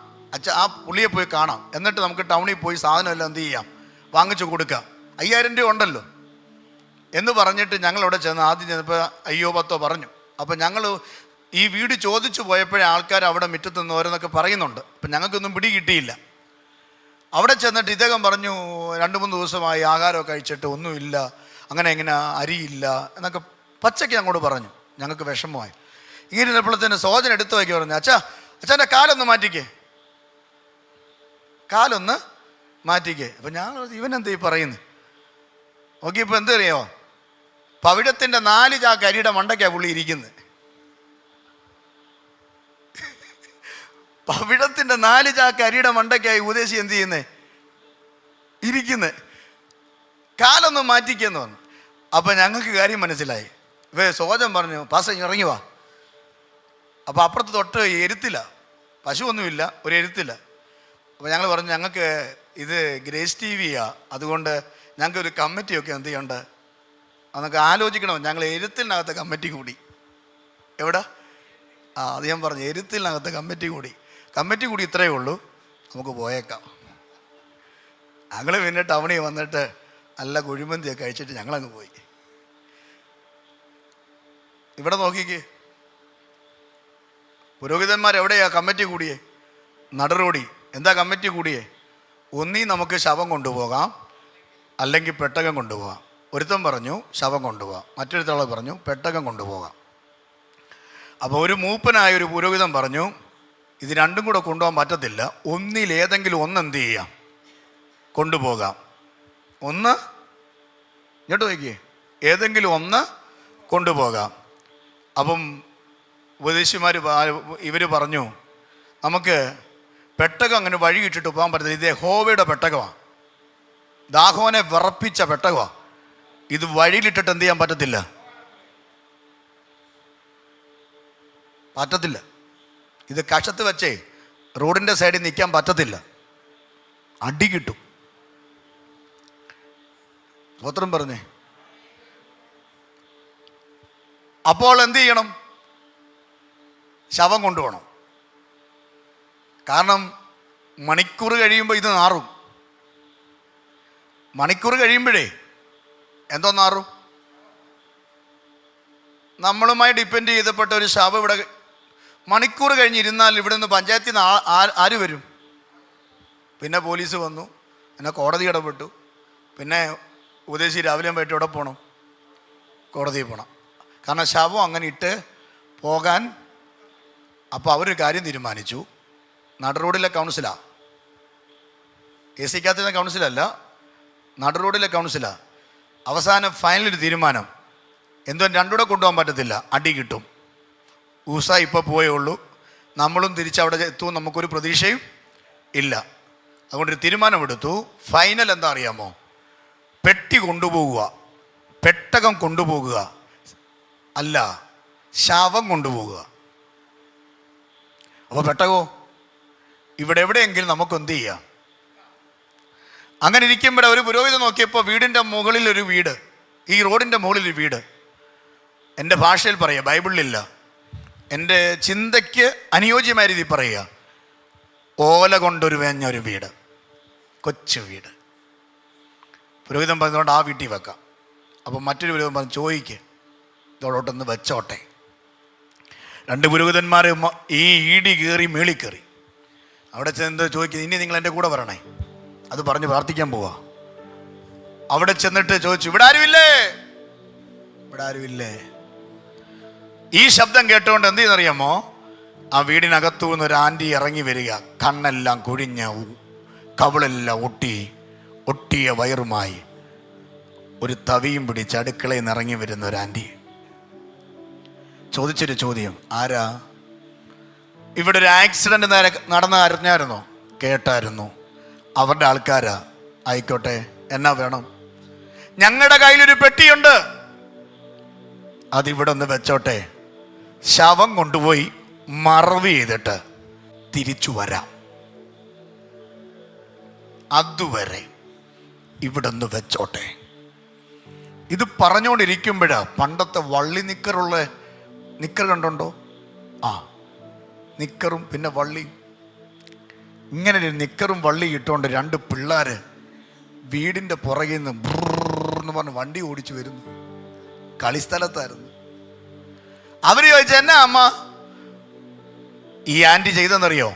ആ പുള്ളിയെ പോയി കാണാം, എന്നിട്ട് നമുക്ക് ടൗണിൽ പോയി സാധനം എല്ലാം എന്ത് ചെയ്യാം, വാങ്ങിച്ചു കൊടുക്കാം, 5000 രൂപ ഉണ്ടല്ലോ എന്ന് പറഞ്ഞിട്ട് ഞങ്ങളവിടെ ചെന്ന് ആദ്യം ചെന്നപ്പോൾ 5-10 പറഞ്ഞു. അപ്പം ഞങ്ങൾ ഈ വീട് ചോദിച്ചു പോയപ്പോഴേ ആൾക്കാർ അവിടെ മുറ്റത്ത് നിന്ന് ഓരോന്നൊക്കെ പറയുന്നുണ്ട്. അപ്പം ഞങ്ങൾക്കൊന്നും പിടി കിട്ടിയില്ല. അവിടെ ചെന്നിട്ട് ഇദ്ദേഹം പറഞ്ഞു 2-3 ദിവസമായി ആഹാരമൊക്കെ കഴിച്ചിട്ട് ഒന്നുമില്ല, അങ്ങനെ എങ്ങനെ അരിയില്ല എന്നൊക്കെ പച്ചയ്ക്ക് അങ്ങോട്ട് പറഞ്ഞു. ഞങ്ങൾക്ക് വിഷമമായി. ഇങ്ങനെ ഇരുന്നപ്പോഴത്തേന് സോജൻ എടുത്തു വയ്ക്കി പറഞ്ഞു അച്ഛൻ്റെ കാലൊന്ന് മാറ്റിക്കേ. അപ്പം ഞാൻ ഇവനെന്താ ഈ പറയുന്നത് നോക്കിയപ്പോൾ എന്തറിയോ, പവിഴത്തിൻ്റെ 4 ചാക്ക് അരിയുടെ മണ്ടയ്ക്കാണ് പുള്ളി ഇരിക്കുന്നത്. പവിഴത്തിൻ്റെ 4 ചാക്ക് അരിയുടെ മണ്ടയ്ക്കായി ഉപദേശി എന്ത് ചെയ്യുന്നേ ഇരിക്കുന്നത്. കാലൊന്നും മാറ്റിക്കെന്ന് പറഞ്ഞു. അപ്പം ഞങ്ങൾക്ക് കാര്യം മനസ്സിലായി. സോജൻ പറഞ്ഞു പാസ്റ്റർ ഇറങ്ങി വാ. അപ്പോൾ അപ്പുറത്ത് തൊട്ട് എരുത്തില്ല, പശുവൊന്നുമില്ല, ഒരു എരുത്തില്ല. അപ്പോൾ ഞങ്ങൾ പറഞ്ഞു ഞങ്ങൾക്ക് ഇത് ഗ്രേസ് ടി വിയാ, അതുകൊണ്ട് ഞങ്ങൾക്ക് ഒരു കമ്മിറ്റിയൊക്കെ എന്ത് ചെയ്യണ്ട അതൊക്കെ ആലോചിക്കണം. ഞങ്ങൾ എരുത്തിനകത്ത് കമ്മിറ്റി കൂടി. എവിടെ? അത് ഞാൻ പറഞ്ഞു എരുത്തിനകത്ത് കമ്മിറ്റി കൂടി ഇത്രയേ ഉള്ളൂ, നമുക്ക് പോയേക്കാം. ഞങ്ങൾ പിന്നെ ടൗണിൽ വന്നിട്ട് നല്ല കുഴിമന്തിയൊക്കെ കഴിച്ചിട്ട് ഞങ്ങളങ്ങ് പോയി. ഇവിടെ നോക്കിക്കേ, പുരോഹിതന്മാരെവിടെയാ കമ്മിറ്റി കൂടിയേ? നടുറോടി. എന്താ കമ്മിറ്റി കൂടിയേ? ഒന്നീ നമുക്ക് ശവം കൊണ്ടുപോകാം, അല്ലെങ്കിൽ പെട്ടകം കൊണ്ടുപോകാം. ഒരുത്തൻ പറഞ്ഞു ശവം കൊണ്ടുപോകാം, മറ്റൊരുത്തളെ പറഞ്ഞു പെട്ടകം കൊണ്ടുപോകാം. അപ്പോൾ ഒരു മൂപ്പനായ ഒരു പുരോഹിതൻ പറഞ്ഞു ഇത് രണ്ടും കൂടെ കൊണ്ടുപോകാൻ പറ്റത്തില്ല, ഒന്നിലേതെങ്കിലും ഒന്ന് എന്ത് ചെയ്യാം, കൊണ്ടുപോകാം. ഒന്ന് ഇങ്ങോട്ട് നോക്കിയേ, ഏതെങ്കിലും ഒന്ന് കൊണ്ടുപോകാം. അപ്പം ഉപദേശിമാർ ഇവർ പറഞ്ഞു നമുക്ക് പെട്ടകം അങ്ങനെ വഴി ഇട്ടിട്ട് പോകാൻ പറ്റത്തില്ല, ഇത് യഹോവയുടെ പെട്ടകമാണ്, ദാഹോനെ വിറപ്പിച്ച പെട്ടകമാണ്, ഇത് വഴിയിലിട്ടിട്ട് എന്ത് ചെയ്യാൻ പറ്റത്തില്ല. ഇത് കഷത്ത് വെച്ചേ റോഡിൻ്റെ സൈഡിൽ നിൽക്കാൻ പറ്റത്തില്ല, അടി കിട്ടും. സ്തോത്രം പറഞ്ഞേ. അപ്പോൾ എന്ത് ചെയ്യണം? ശവം കൊണ്ടുപോകണം. കാരണം മണിക്കൂർ കഴിയുമ്പോൾ ഇത് നാറും. മണിക്കൂർ കഴിയുമ്പോഴേ എന്തോ നാറും? നമ്മളുമായി ഡിപ്പെൻഡ് ചെയ്തപ്പെട്ട ഒരു ശവം ഇവിടെ മണിക്കൂർ കഴിഞ്ഞിരുന്നാൽ ഇവിടെ നിന്ന് പഞ്ചായത്തിൽ നിന്ന് ആര് വരും? പിന്നെ പോലീസ് വന്നു, പിന്നെ കോടതി ഇടപെട്ടു, പിന്നെ ഉദ്ദേശി രാവിലെ പോയിട്ട് എവിടെ പോകണം? കോടതിയിൽ പോകണം. കാരണം ശവം അങ്ങനെ ഇട്ട് പോകാൻ. അപ്പോൾ അവരൊരു കാര്യം തീരുമാനിച്ചു. നടുറോഡിലെ കൗൺസിലാണ്, AC-ക്കകത്തുന്ന കൗൺസിലല്ല, നടുറോഡിലെ കൗൺസിലാണ്. അവസാനം ഫൈനലൊരു തീരുമാനം, എന്തോ രണ്ടുകൂടെ കൊണ്ടുപോകാൻ പറ്റത്തില്ല, അടി കിട്ടും. ഊസ ഇപ്പോൾ പോയേ ഉള്ളൂ, നമ്മളും തിരിച്ചവിടെ എത്തും, നമുക്കൊരു പ്രതീക്ഷയും ഇല്ല. അതുകൊണ്ടൊരു തീരുമാനമെടുത്തു. ഫൈനൽ എന്താ അറിയാമോ? പെട്ടി കൊണ്ടുപോകുക, പെട്ടകം കൊണ്ടുപോകുക, അല്ല ശവം കൊണ്ടുപോകുക. അപ്പോൾ പെട്ടകോ ഇവിടെ എവിടെയെങ്കിലും നമുക്ക് എന്ത് ചെയ്യാം? അങ്ങനെ ഇരിക്കുമ്പോൾ ഒരു പുരോഹിതൻ നോക്കിയപ്പോൾ വീടിൻ്റെ മുകളിലൊരു വീട്, ഈ റോഡിൻ്റെ മുകളിലൊരു വീട്. എൻ്റെ ഭാഷയിൽ പറയുക, ബൈബിളിലില്ല, എൻ്റെ ചിന്തയ്ക്ക് അനുയോജ്യമായ രീതിയിൽ പറയുക, ഓല കൊണ്ടൊരു വേഞ്ഞൊരു വീട്, കൊച്ചു വീട്. പുരോഹിതൻ പറഞ്ഞതുകൊണ്ട് ആ വീട്ടിൽ വെക്കാം. അപ്പം മറ്റൊരു പുരോഹിതൻ പറഞ്ഞു, ചോദിക്ക്, ഇതോടൊട്ടൊന്ന് വെച്ചോട്ടെ. രണ്ട് പുരോഹിതന്മാർ ഈ ഈടി കയറി മേളിൽ കയറി. അവിടെ ചെന്ന് ചോദിക്കുന്നത്, ഇനി നിങ്ങൾ എൻ്റെ കൂടെ വരണേ. അത് പറഞ്ഞ് പ്രാർത്ഥിക്കാൻ പോവാ. അവിടെ ചെന്നിട്ട് ചോദിച്ചു, ഇവിടെ ആരുമില്ലേ? ഇവിടെ ആരുമില്ലേ? ഈ ശബ്ദം കേട്ടുകൊണ്ട് എന്ത് ചെയ്യുന്നറിയാമോ? ആ വീടിനകത്തു നിന്ന് ഒരു ആൻറ്റി ഇറങ്ങി വരിക. കണ്ണെല്ലാം കുഴിഞ്ഞ, കവിളെല്ലാം ഒട്ടിയ വയറുമായി ഒരു തവിയും പിടിച്ച് അടുക്കളയിൽ നിന്ന് ഇറങ്ങി വരുന്ന ഒരു ആൻറ്റി. ചോദിച്ചൊരു ചോദ്യം, ആരാ? ഇവിടെ ഒരു ആക്സിഡന്റ് നടന്ന അറിഞ്ഞായിരുന്നോ? കേട്ടായിരുന്നു. അവരുടെ ആൾക്കാരാ. ആയിക്കോട്ടെ, എന്നാ വേണം? ഞങ്ങളുടെ കയ്യിലൊരു പെട്ടിയുണ്ട്, അതിവിടെ ഒന്ന് വെച്ചോട്ടെ, ശവം കൊണ്ടുപോയി മറവ് ചെയ്തിട്ട് തിരിച്ചു വരാം, അതുവരെ ഇവിടെ ഒന്ന് വെച്ചോട്ടെ. ഇത് പറഞ്ഞുകൊണ്ടിരിക്കുമ്പോഴാ പണ്ടത്തെ വള്ളി നിക്കറുള്ള നിക്കർ കണ്ടുണ്ടോ? ആ, നിക്കറും പിന്നെ വള്ളി, ഇങ്ങനെ ഒരു നിക്കറും വള്ളി ഇട്ടുകൊണ്ട് രണ്ട് പിള്ളേർ വീടിൻ്റെ പുറകിൽ നിന്ന് ബ്രന്ന് പറഞ്ഞ് വണ്ടി ഓടിച്ചു വരുന്നു. കളിസ്ഥലത്തായിരുന്നു. അവർ ചോദിച്ചു, എന്നാ അമ്മ ഈ ആൻറ്റി ചെയ്തെന്നറിയോ?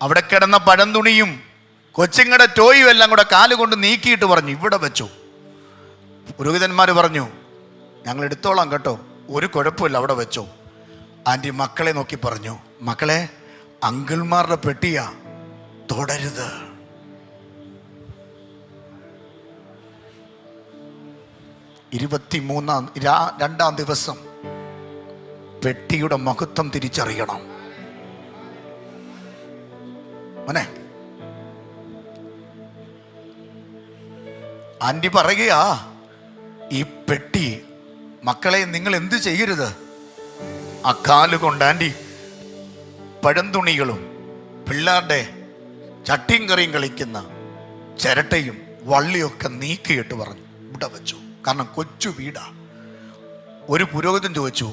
അവിടെ കിടന്ന പഴംതുണിയും കൊച്ചുങ്ങളുടെ ടോയും എല്ലാം കൂടെ കാലുകൊണ്ട് നീക്കിയിട്ട് പറഞ്ഞു, ഇവിടെ വെച്ചു. പുരോഹിതന്മാർ പറഞ്ഞു, ഞങ്ങൾ എടുത്തോളാം കേട്ടോ, ഒരു കുഴപ്പമില്ല, അവിടെ വെച്ചോ. ആൻറ്റി മക്കളെ നോക്കി പറഞ്ഞു, മക്കളെ, അങ്കിൾമാരുടെ പെട്ടിയാ, തൊടരുത്. രണ്ടാം ദിവസം പെട്ടിയുടെ മഹത്വം തിരിച്ചറിയണം. മോനെ, ആൻറ്റി പറയുകയാ, ഈ പെട്ടി മക്കളെ നിങ്ങൾ എന്ത് ചെയ്യരുത്. ആ കാലുകൊണ്ട് ആൻറ്റി പഴംതുണികളും പിള്ളേരുടെ ചട്ടിയും കറിയും കളിക്കുന്ന ചിരട്ടയും വള്ളിയൊക്കെ നീക്കിയിട്ട് പറഞ്ഞു, ഇവിടെ വെച്ചു. കാരണം കൊച്ചു വീടാ. ഒരു പുരോഹിതൻ ചോദിച്ചു,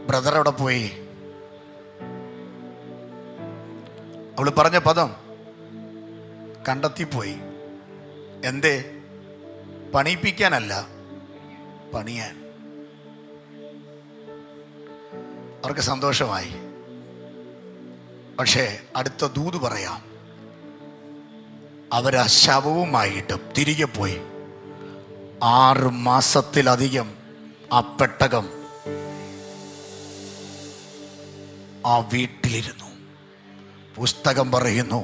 ബ്രദർ അവിടെ പോയി? അവള് പറഞ്ഞ പദം കണ്ടെത്തിപ്പോയി. എന്തേ? പണിയിപ്പിക്കാനല്ല, പണിയാൻ. അവർക്ക് സന്തോഷമായി. പക്ഷേ അടുത്ത ദൂത് പറയാം, അവരാ ശവവുമായിട്ട് തിരികെ പോയി. 6 മാസത്തിലധികം ആ പെട്ടകം ആ വീട്ടിലിരുന്നു. പുസ്തകം പറയുന്നു,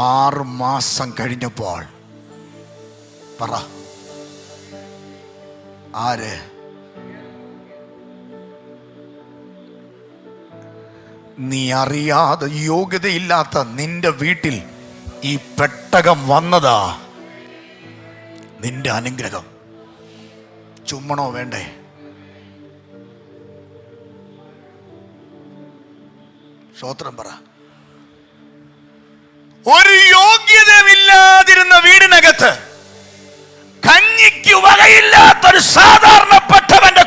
6 മാസം കഴിഞ്ഞപ്പോൾ, പറ ആര്? നീ അറിയാതെ യോഗ്യതയില്ലാത്ത നിന്റെ വീട്ടിൽ ഈ പെട്ടകം വന്നതാ നിന്റെ അനുഗ്രഹം. ചുമ്മണോ വേണ്ടേ? സ്തോത്രം പറ. ഒരു യോഗ്യതയില്ലാതിരുന്ന വീടിനകത്ത് കഞ്ഞിക്ക് വകയില്ലാത്തൊരു സാധാരണപ്പെട്ടവന്റെ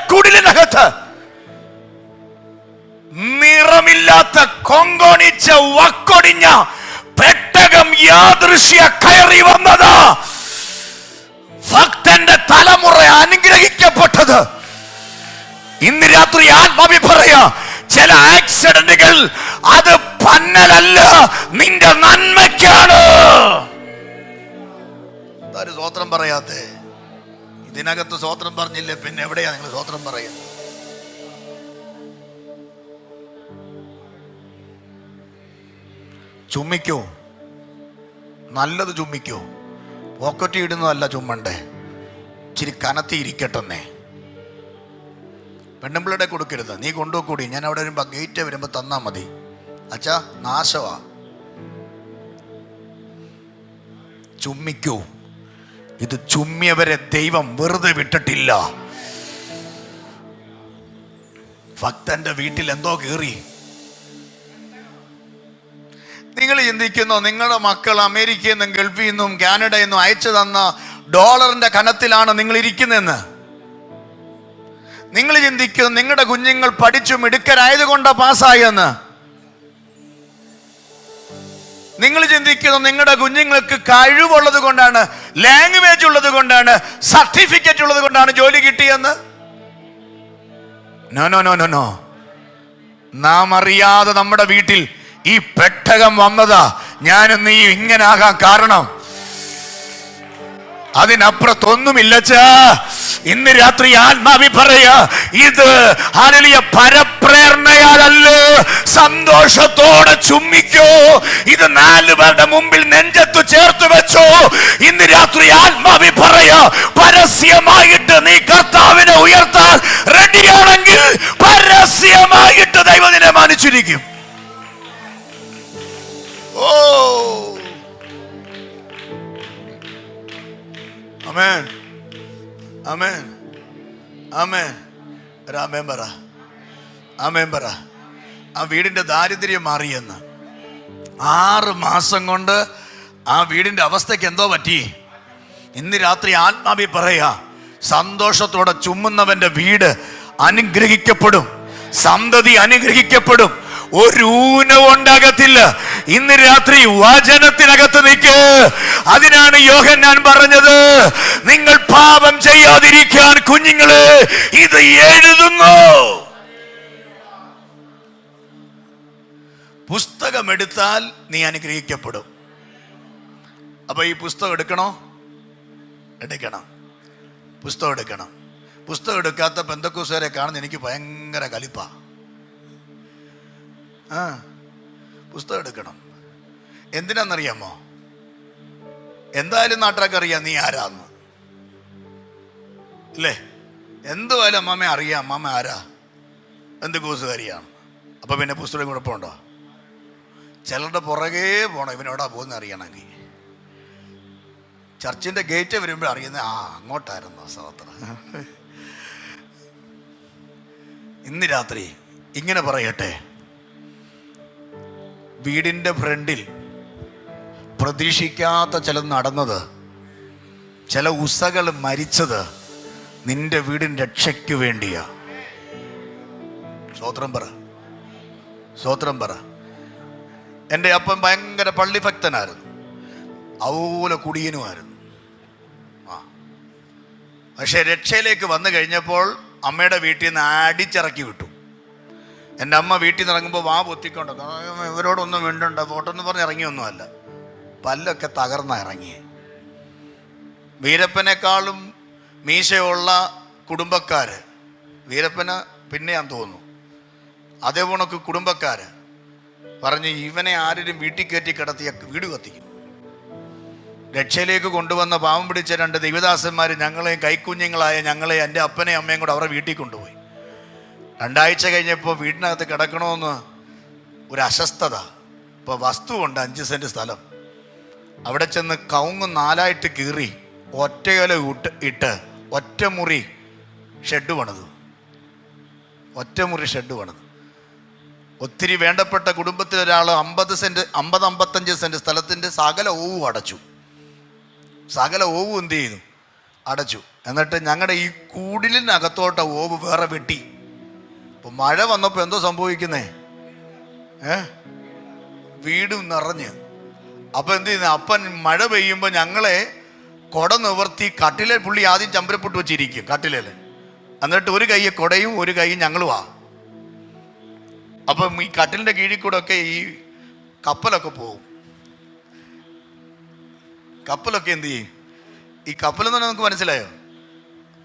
അദൃശ്യ കയറി വന്നത്. ഭക്തന്റെ തലമുറ അനുഗ്രഹിക്കപ്പെട്ടത്. ഇന്ന് രാത്രി ആത്മാവി പറയാ, ചില ആക്സിഡന്റുകൾ അത് പന്നലല്ല, നിന്റെ നന്മയ്ക്കാണ്. ഒരു സ്വോത്രം പറയാത്തെ? ഇതിനകത്ത് സ്വോത്രം പറഞ്ഞില്ലേ, പിന്നെ എവിടെയാ നിങ്ങൾ സ്വോത്രം പറയാ? ചുമ്മിക്കോ, നല്ലത് ചുമ്മിക്കോ. പോക്കറ്റ് ഇടുന്നതല്ല ചുമ്മണ്ടേ, ഇച്ചിരി കനത്തി ഇരിക്കട്ടെന്നേ. പെണ്ണുമ്പിള്ളയുടെ കൊടുക്കരുത്, നീ കൊണ്ടുപോക്കൂടി, ഞാൻ അവിടെ വരുമ്പോൾ ഗേറ്റ് വരുമ്പോൾ തന്നാ മതി. അച്ഛാ നാശവാ. ചുമ്മിക്കൂ. ഇത് ചുമ്മിയവരെ ദൈവം വെറുതെ വിട്ടിട്ടില്ല. ഭക്തന്റെ വീട്ടിൽ എന്തോ കയറി. നിങ്ങൾ ചിന്തിക്കുന്നോ നിങ്ങളുടെ മക്കൾ അമേരിക്കയിൽ നിന്നും ഗൾഫിൽ നിന്നും കാനഡയിൽ നിന്നും അയച്ചു തന്ന ഡോളറിന്റെ കനത്തിലാണ് നിങ്ങൾ ഇരിക്കുന്നതെന്ന്? നിങ്ങൾ ചിന്തിക്കുന്നു നിങ്ങളുടെ കുഞ്ഞുങ്ങൾ പഠിച്ചു മിടുക്കരായത് കൊണ്ടാ പാസ്സായെന്ന്? നിങ്ങൾ ചിന്തിക്കുന്നു നിങ്ങളുടെ കുഞ്ഞുങ്ങൾക്ക് കഴിവുള്ളത് കൊണ്ടാണ്, ലാംഗ്വേജ് ഉള്ളത് കൊണ്ടാണ്, സർട്ടിഫിക്കറ്റ് ഉള്ളത് കൊണ്ടാണ് ജോലി കിട്ടിയെന്ന്? No no no no no. നാം അറിയാതെ നമ്മുടെ വീട്ടിൽ ഈ പെട്ടകം വന്നതാ. ഞാനും നീ ഇങ്ങനെ ആകാൻ കാരണം അതിനപ്പുറത്തൊന്നുമില്ലച്ചാ. ഇന്ന് രാത്രി ആത്മാവി പറയാ, ഇത് ഹല്ലേലൂയ പരപ്രേരണയാലല്ല, സന്തോഷത്തോടെ ചുമ്മിക്കോ. ഇത് 4 പേരുടെ മുമ്പിൽ നെഞ്ചത്ത് ചേർത്ത് വെച്ചോ. ഇന്ന് രാത്രി ആത്മാവി പറയാ, പരസ്യമായിട്ട് നീ കർത്താവിനെ ഉയർത്താൻ റെഡിയാണെങ്കിൽ പരസ്യമായിട്ട് ദൈവത്തിനെ മാനിച്ചിരിക്കും. ഓ ആമേൻ, ആമേൻ, ആമേൻ. ആമേൻ പറ, ആമേൻ പറ. ആ വീടിന്റെ ദാരിദ്ര്യം മാറിയെന്ന് 6 മാസം കൊണ്ട് ആ വീടിന്റെ അവസ്ഥയ്ക്ക് എന്തോ പറ്റി? ഇന്ന് രാത്രി ആത്മാവി പറയാ, സന്തോഷത്തോടെ ചുമ്മുന്നവന്റെ വീട് അനുഗ്രഹിക്കപ്പെടും, സന്തതി അനുഗ്രഹിക്കപ്പെടും, ഒരു ഊനവും ഉണ്ടാകത്തില്ല. ഇന്ന് രാത്രി വചനത്തിനകത്ത് നിൽക്ക്. അതിനാണ് യോഹന്നാൻ പറഞ്ഞത്, നിങ്ങൾ പാപം ചെയ്യാതിരിക്കാൻ കുഞ്ഞുങ്ങളെ ഇത് എഴുതുന്നു. പുസ്തകം എടുത്താൽ നീ അനുഗ്രഹിക്കപ്പെടും. അപ്പൊ ഈ പുസ്തകം എടുക്കണോ? എടുക്കണം. പുസ്തകം എടുക്കണം. പുസ്തകം എടുക്കാത്ത പെന്തക്കോസ്തുകാരെ കാണുന്ന എനിക്ക് ഭയങ്കര കലിപ്പാ. പുസ്തകം എടുക്കണം. എന്തിനാന്നറിയാമോ? എന്തായാലും നാട്ടുകാർക്ക് അറിയാം നീ ആരാന്ന്, അല്ലേ? എന്തുവായാലും അമ്മാമ്മ അറിയാം, അമ്മാമ്മ ആരാ, പെന്തക്കോസ്തുകാരിയാണ്. അപ്പൊ പിന്നെ പുസ്തകം കുഴപ്പമുണ്ടോ? ചിലരുടെ പുറകെ പോണം, ഇവനോടാ പോകുന്ന അറിയണമെങ്കിൽ. ചർച്ചിന്റെ ഗേറ്റ് വരുമ്പോൾ അറിയുന്ന അങ്ങോട്ടായിരുന്നു സഹോദര. ഇന്ന് രാത്രി ഇങ്ങനെ പറയട്ടെ, വീടിൻ്റെ ഫ്രണ്ടിൽ പ്രതീക്ഷിക്കാത്ത ചിലത് നടന്നത്, ചില ഉസകൾ മരിച്ചത് നിന്റെ വീടിൻ്റെ രക്ഷയ്ക്ക് വേണ്ടിയാ. സ്തോത്രം പറ, സ്തോത്രം പറ. എൻ്റെ അപ്പൻ ഭയങ്കര പള്ളിഭക്തനായിരുന്നു, അതുപോലെ കുടിയനുമായിരുന്നു. പക്ഷെ രക്ഷയിലേക്ക് വന്നു കഴിഞ്ഞപ്പോൾ അമ്മയുടെ വീട്ടിൽ നിന്ന് അടിച്ചിറക്കി വിട്ടു. എൻ്റെ അമ്മ വീട്ടിൽ നിന്ന് ഇറങ്ങുമ്പോൾ വാ പൊത്തിക്കൊണ്ട്, ഇവരോടൊന്നും വേണ്ടണ്ട പോട്ടെന്ന് പറഞ്ഞ് ഇറങ്ങിയൊന്നുമല്ല, പല്ലൊക്കെ തകർന്ന ഇറങ്ങി. വീരപ്പനേക്കാളും മീശയുള്ള കുടുംബക്കാര്, വീരപ്പന് പിന്നെയാന്ന് തോന്നുന്നു, അതേപോണക്ക് കുടുംബക്കാര് പറഞ്ഞ് ഇവനെ ആരും വീട്ടിൽ കയറ്റി കിടത്തിയ വീട് കത്തിക്കും. രക്ഷയിലേക്ക് കൊണ്ടുവന്ന പാവം പിടിച്ച 2 ദൈവദാസന്മാർ ഞങ്ങളെയും കൈക്കുഞ്ഞുങ്ങളായ ഞങ്ങളെ, എൻ്റെ അപ്പനെയും അമ്മയും കൂടെ അവരുടെ വീട്ടിൽ കൊണ്ടുപോയി. 2 ആഴ്ച കഴിഞ്ഞപ്പോൾ വീടിനകത്ത് കിടക്കണമെന്ന് ഒരു അസ്വസ്ഥത. ഇപ്പോൾ വസ്തുവുണ്ട് 5 സെൻറ്റ് സ്ഥലം. അവിടെ ചെന്ന് കവുങ്ങ് 4ആയിട്ട് കീറി ഒറ്റയില ഇട്ട് ഒറ്റമുറി ഷെഡ് പണിതു. ഒറ്റമുറി ഷെഡ് പണിതു. ഒത്തിരി വേണ്ടപ്പെട്ട കുടുംബത്തിലൊരാൾ 50-55 സെൻറ്റ് സ്ഥലത്തിൻ്റെ സകല ഓവും അടച്ചു. സകല ഓവും എന്ത് ചെയ്തു? അടച്ചു. എന്നിട്ട് ഞങ്ങളുടെ ഈ കുടിലിനകത്തോട്ട ഓവ് വേറെ വെട്ടി. ഇപ്പൊ മഴ വന്നപ്പോൾ എന്തോ സംഭവിക്കുന്നേ? വീടും നിറഞ്ഞ് അപ്പം എന്ത് ചെയ്യുന്നത്, അപ്പൻ മഴ പെയ്യുമ്പോൾ ഞങ്ങളെ കുട നിവർത്തി കട്ടിലെ പുള്ളി ആദ്യം ചമ്പരപ്പൊട്ട് വെച്ചിരിക്കും കട്ടിലേൽ. എന്നിട്ട് ഒരു കൈ കുടയും ഒരു കൈ ഞങ്ങളുമാ. അപ്പം ഈ കട്ടിലിൻ്റെ കീഴിൽ കൂടെ ഒക്കെ ഈ കപ്പലൊക്കെ പോകും. കപ്പലൊക്കെ എന്ത് ചെയ്യും? ഈ കപ്പലെന്ന് പറഞ്ഞാൽ നമുക്ക് മനസ്സിലായോ?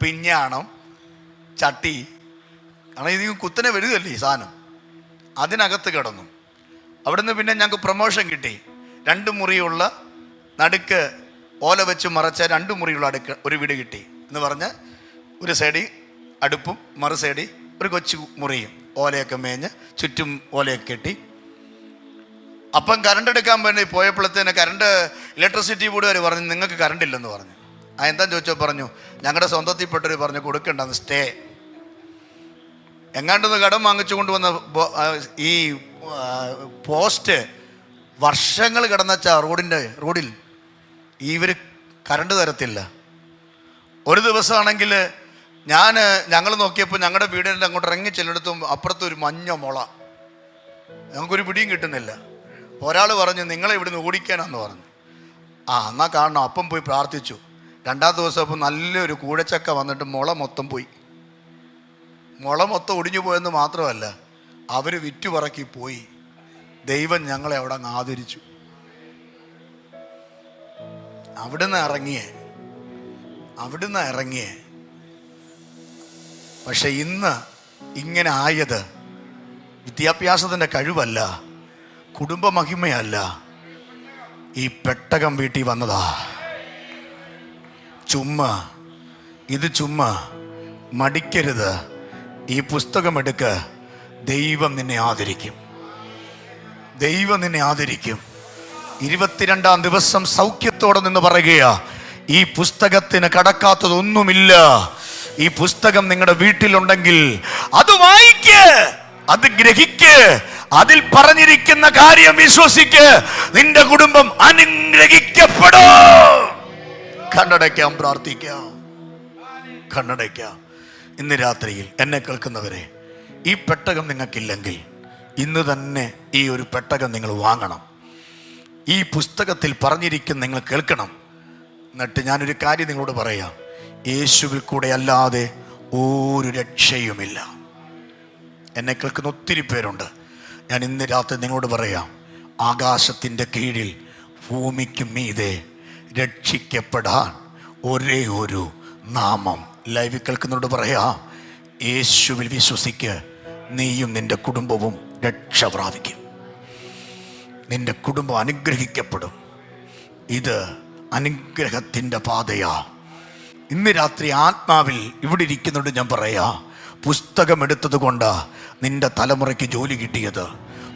പിഞ്ഞാണം, ചട്ടി, കാരണം ഇത് കുത്തനെ വരികയല്ലേ ഈ സാധനം. അതിനകത്ത് കിടന്നു. അവിടുന്ന് പിന്നെ ഞങ്ങൾക്ക് പ്രൊമോഷൻ കിട്ടി. 2 മുറിയുള്ള നടുക്ക് ഓല വെച്ച് മറച്ച 2 മുറിയുള്ള ഒരു വീട് കിട്ടി എന്ന് പറഞ്ഞ് ഒരു സൈഡിൽ അടുപ്പും മറു സൈഡിൽ ഒരു കൊച്ചു മുറിയും ഓലയൊക്കെ മേഞ്ഞ് ചുറ്റും ഓലയൊക്കെ കെട്ടി. അപ്പം കറണ്ട് എടുക്കാൻ വേണ്ടി പോയപ്പോഴത്തേന് ഇലക്ട്രിസിറ്റി ബോർഡുകാർ പറഞ്ഞു നിങ്ങൾക്ക് കറണ്ട് ഇല്ലെന്ന് പറഞ്ഞു. എന്താ ചോദിച്ചോ പറഞ്ഞു ഞങ്ങളുടെ സ്വന്തത്തിൽപ്പെട്ടവർ പറഞ്ഞു കൊടുക്കണ്ടെന്ന്, സ്റ്റേ. എങ്ങാണ്ടൊന്ന് കടം വാങ്ങിച്ചു കൊണ്ടുവന്ന ഈ പോസ്റ്റ് വർഷങ്ങൾ കിടന്നച്ചാ റോഡിൽ ഇവർ കറണ്ട് തരത്തില്ല. ഒരു ദിവസമാണെങ്കിൽ ഞങ്ങൾ നോക്കിയപ്പോൾ ഞങ്ങളുടെ വീടിൻ്റെ അങ്ങോട്ട് ഇറങ്ങി ചെല്ലിടത്തും അപ്പുറത്തൊരു മഞ്ഞ മുള, ഞങ്ങൾക്കൊരു പിടിയും കിട്ടുന്നില്ല. ഒരാൾ പറഞ്ഞു നിങ്ങളെ ഇവിടുന്ന് ഓടിക്കാനാന്ന് പറഞ്ഞു. എന്നാൽ കാണണം. അപ്പം പോയി പ്രാർത്ഥിച്ചു. 2ാം ദിവസം അപ്പം നല്ലൊരു കൂഴച്ചക്ക വന്നിട്ട് മുള മൊത്തം പോയി. മുള മൊത്തം ഒടിഞ്ഞു പോയെന്ന് മാത്രമല്ല, അവർ വിറ്റുപറക്കി പോയി. ദൈവം ഞങ്ങളെ അവിടെ അങ്ങ് ആദരിച്ചു. അവിടുന്ന് ഇറങ്ങിയേ. പക്ഷെ ഇന്ന് ഇങ്ങനെ ആയത് വിദ്യാഭ്യാസത്തിൻ്റെ കഴിവല്ല, കുടുംബ മഹിമയല്ല, ഈ പെട്ടകം വീട്ടിൽ വന്നതാ. ചുമ്മാ മടിക്കരുത്. ഈ പുസ്തകം എടുക്ക. ദൈവം നിന്നെ ആദരിക്കും. 22ാം ദിവസം സൗഖ്യത്തോടെ നിന്ന് പറയുകയാ, ഈ പുസ്തകത്തിന് കടക്കാത്തതൊന്നുമില്ല. ഈ പുസ്തകം നിങ്ങളുടെ വീട്ടിലുണ്ടെങ്കിൽ അത് വായിക്ക്, അത് ഗ്രഹിക്ക്, അതിൽ പറഞ്ഞിരിക്കുന്ന കാര്യം വിശ്വസിക്ക്. നിന്റെ കുടുംബം അനുഗ്രഹിക്കപ്പെടും. കണ്ണടയ്ക്കാം, പ്രാർത്ഥിക്കാം, കണ്ണടയ്ക്കാം. ഇന്ന് രാത്രിയിൽ എന്നെ കേൾക്കുന്നവരെ, ഈ പെട്ടകം നിങ്ങൾക്കില്ലെങ്കിൽ ഇന്ന് തന്നെ ഈ ഒരു പെട്ടകം നിങ്ങൾ വാങ്ങണം. ഈ പുസ്തകത്തിൽ പറഞ്ഞിരിക്കുന്ന നിങ്ങൾ കേൾക്കണം. എന്നിട്ട് ഞാനൊരു കാര്യം നിങ്ങളോട് പറയാം, യേശുവിൽ കൂടെ അല്ലാതെ ഒരു രക്ഷയുമില്ല. എന്നെ കേൾക്കുന്ന ഒത്തിരി പേരുണ്ട്. ഞാൻ ഇന്ന് രാത്രി നിങ്ങളോട് പറയാം, ആകാശത്തിൻ്റെ കീഴിൽ ഭൂമിക്ക് മീതെ രക്ഷിക്കപ്പെടാൻ ഒരേ ഒരു നാമം. ലൈവിൽ കേൾക്കുന്നവരോട് പറയാം, യേശുവിൽ വിശ്വസിക്ക്, നീയും നിന്റെ കുടുംബവും രക്ഷ പ്രാപിക്കും. നിന്റെ കുടുംബം അനുഗ്രഹിക്കപ്പെടും. ഇത് അനുഗ്രഹത്തിൻ്റെ പാതയാ. ഇന്ന് രാത്രി ആത്മാവിൽ ഇവിടെ ഇരിക്കുന്നുണ്ട് ഞാൻ പറയാ, പുസ്തകം എടുത്തത് കൊണ്ടാ നിന്റെ തലമുറയ്ക്ക് ജോലി കിട്ടിയത്.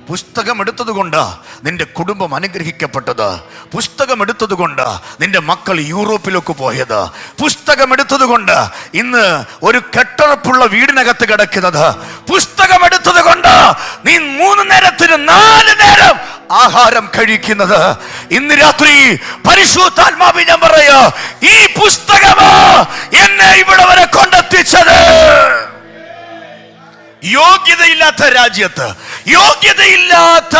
പുസ്തകം എടുത്തത് കൊണ്ട് നിന്റെ കുടുംബം അനുഗ്രഹിക്കപ്പെട്ടത്. പുസ്തകം എടുത്തത് കൊണ്ട് നിന്റെ മക്കൾ യൂറോപ്പിലേക്ക് പോയത്. പുസ്തകം എടുത്തത് കൊണ്ട് ഇന്ന് ഒരു കെട്ടുറപ്പുള്ള വീടിനകത്ത് കിടക്കുന്നത്. പുസ്തകം എടുത്തത് കൊണ്ട് നീ 3 നേരത്തിന് 4 നേരം ആഹാരം കഴിക്കുന്നത്. ഇന്ന് രാത്രി പരിശുദ്ധാത്മാവിൽ ഞാൻ പറയാ, ഈ പുസ്തകമാ എന്നെ ഇവിടെ വരെ കൊണ്ടെത്തിച്ചത്. യോഗ്യതയില്ലാത്ത രാജ്യത്ത്, യോഗ്യതയില്ലാത്ത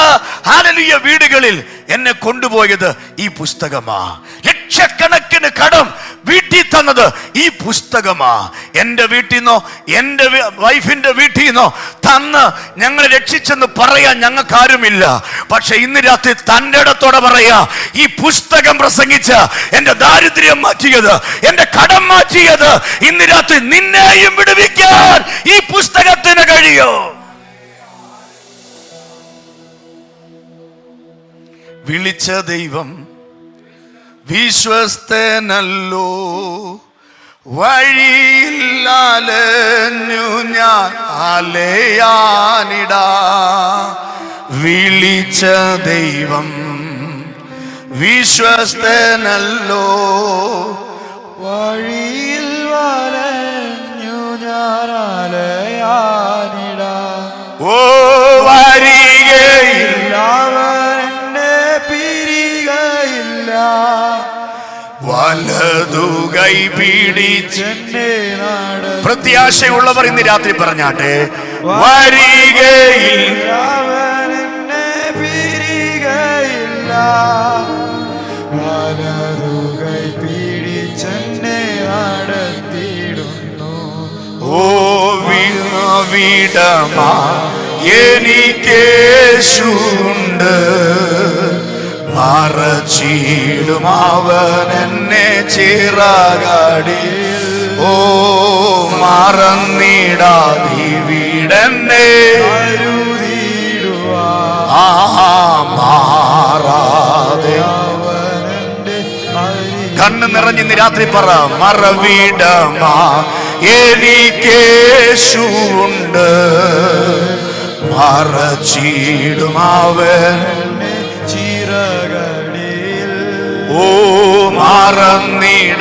ഹല്ലേലൂയ വീടുകളിൽ എന്നെ കൊണ്ടുപോയത് ഈ പുസ്തകമാ. ലക്ഷക്കണക്കിന് കടം വീട്ടിൽ തന്നത് ഈ പുസ്തകമാ. എൻ്റെ വീട്ടിൽ നിന്നോ എൻ്റെ വൈഫിൻ്റെ വീട്ടിൽ നിന്നോ തന്ന് ഞങ്ങളെ രക്ഷിച്ചെന്ന് പറയാൻ ഞങ്ങൾക്ക് ആരുമില്ല. പക്ഷെ ഇന്ന് രാത്രി തൻ്റെ ഇടത്തോടെ പറയാ, ഈ പുസ്തകം പ്രസംഗിച്ച എൻ്റെ ദാരിദ്ര്യം മാറ്റിയത്, എൻ്റെ കടം മാറ്റിയത്, ഇന്ന് രാത്രി നിന്നെയും വിടുവിക്കാൻ ഈ പുസ്തകത്തിന് കഴിയോ? വിളിച്ച ദൈവം വിശ്വസ്തനല്ലോ, വഴിയില്ലാലഞ്ഞു ഞാൻ അലയാനിടാ. വിളിച്ച ദൈവം വിശ്വസ്തനല്ലോ, വഴിയിൽ വലഞ്ഞു ഞാൻ അലയാനിടാ. ഓ വരികയില്ല, വലതു കൈ പിടിച്ചെന്നെ നാട്. പ്രത്യാശയുള്ളവർ ഇന്ന് രാത്രി പറഞ്ഞാട്ടെ, വരികയില്ല, അവൻ എന്നെ പിരികയില്ല. മറവിടമാ എനിക്കേശുണ്ട്, മറച്ചിടും അവൻ എന്നെ ചിറകടി. ഓ മറന്നിടാതിവിടെന്നെ മാറാതെ. കണ്ണ് നിറഞ്ഞിന്ന് രാത്രി പറ, മറവിടമാ എനിക്കേശുണ്ട്, മറച്ചിടും അവൻ ചിറകടിയിൽ. ഓ മറന്നിടാതിവിടെന്നെ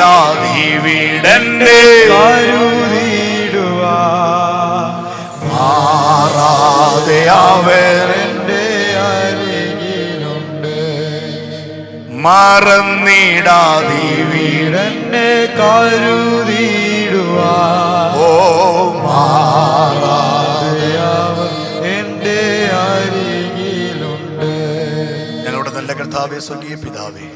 മാറാതെ അവൻ മറന്നിടാതിവിടെന്നെ കരുതിടുവാ. ഓ മാറാതെ അവൻ എൻ്റെ അരികിലുണ്ട്. ഞങ്ങളുടെ നല്ല കർത്താവേ, സ്വർഗീയ പിതാവേ,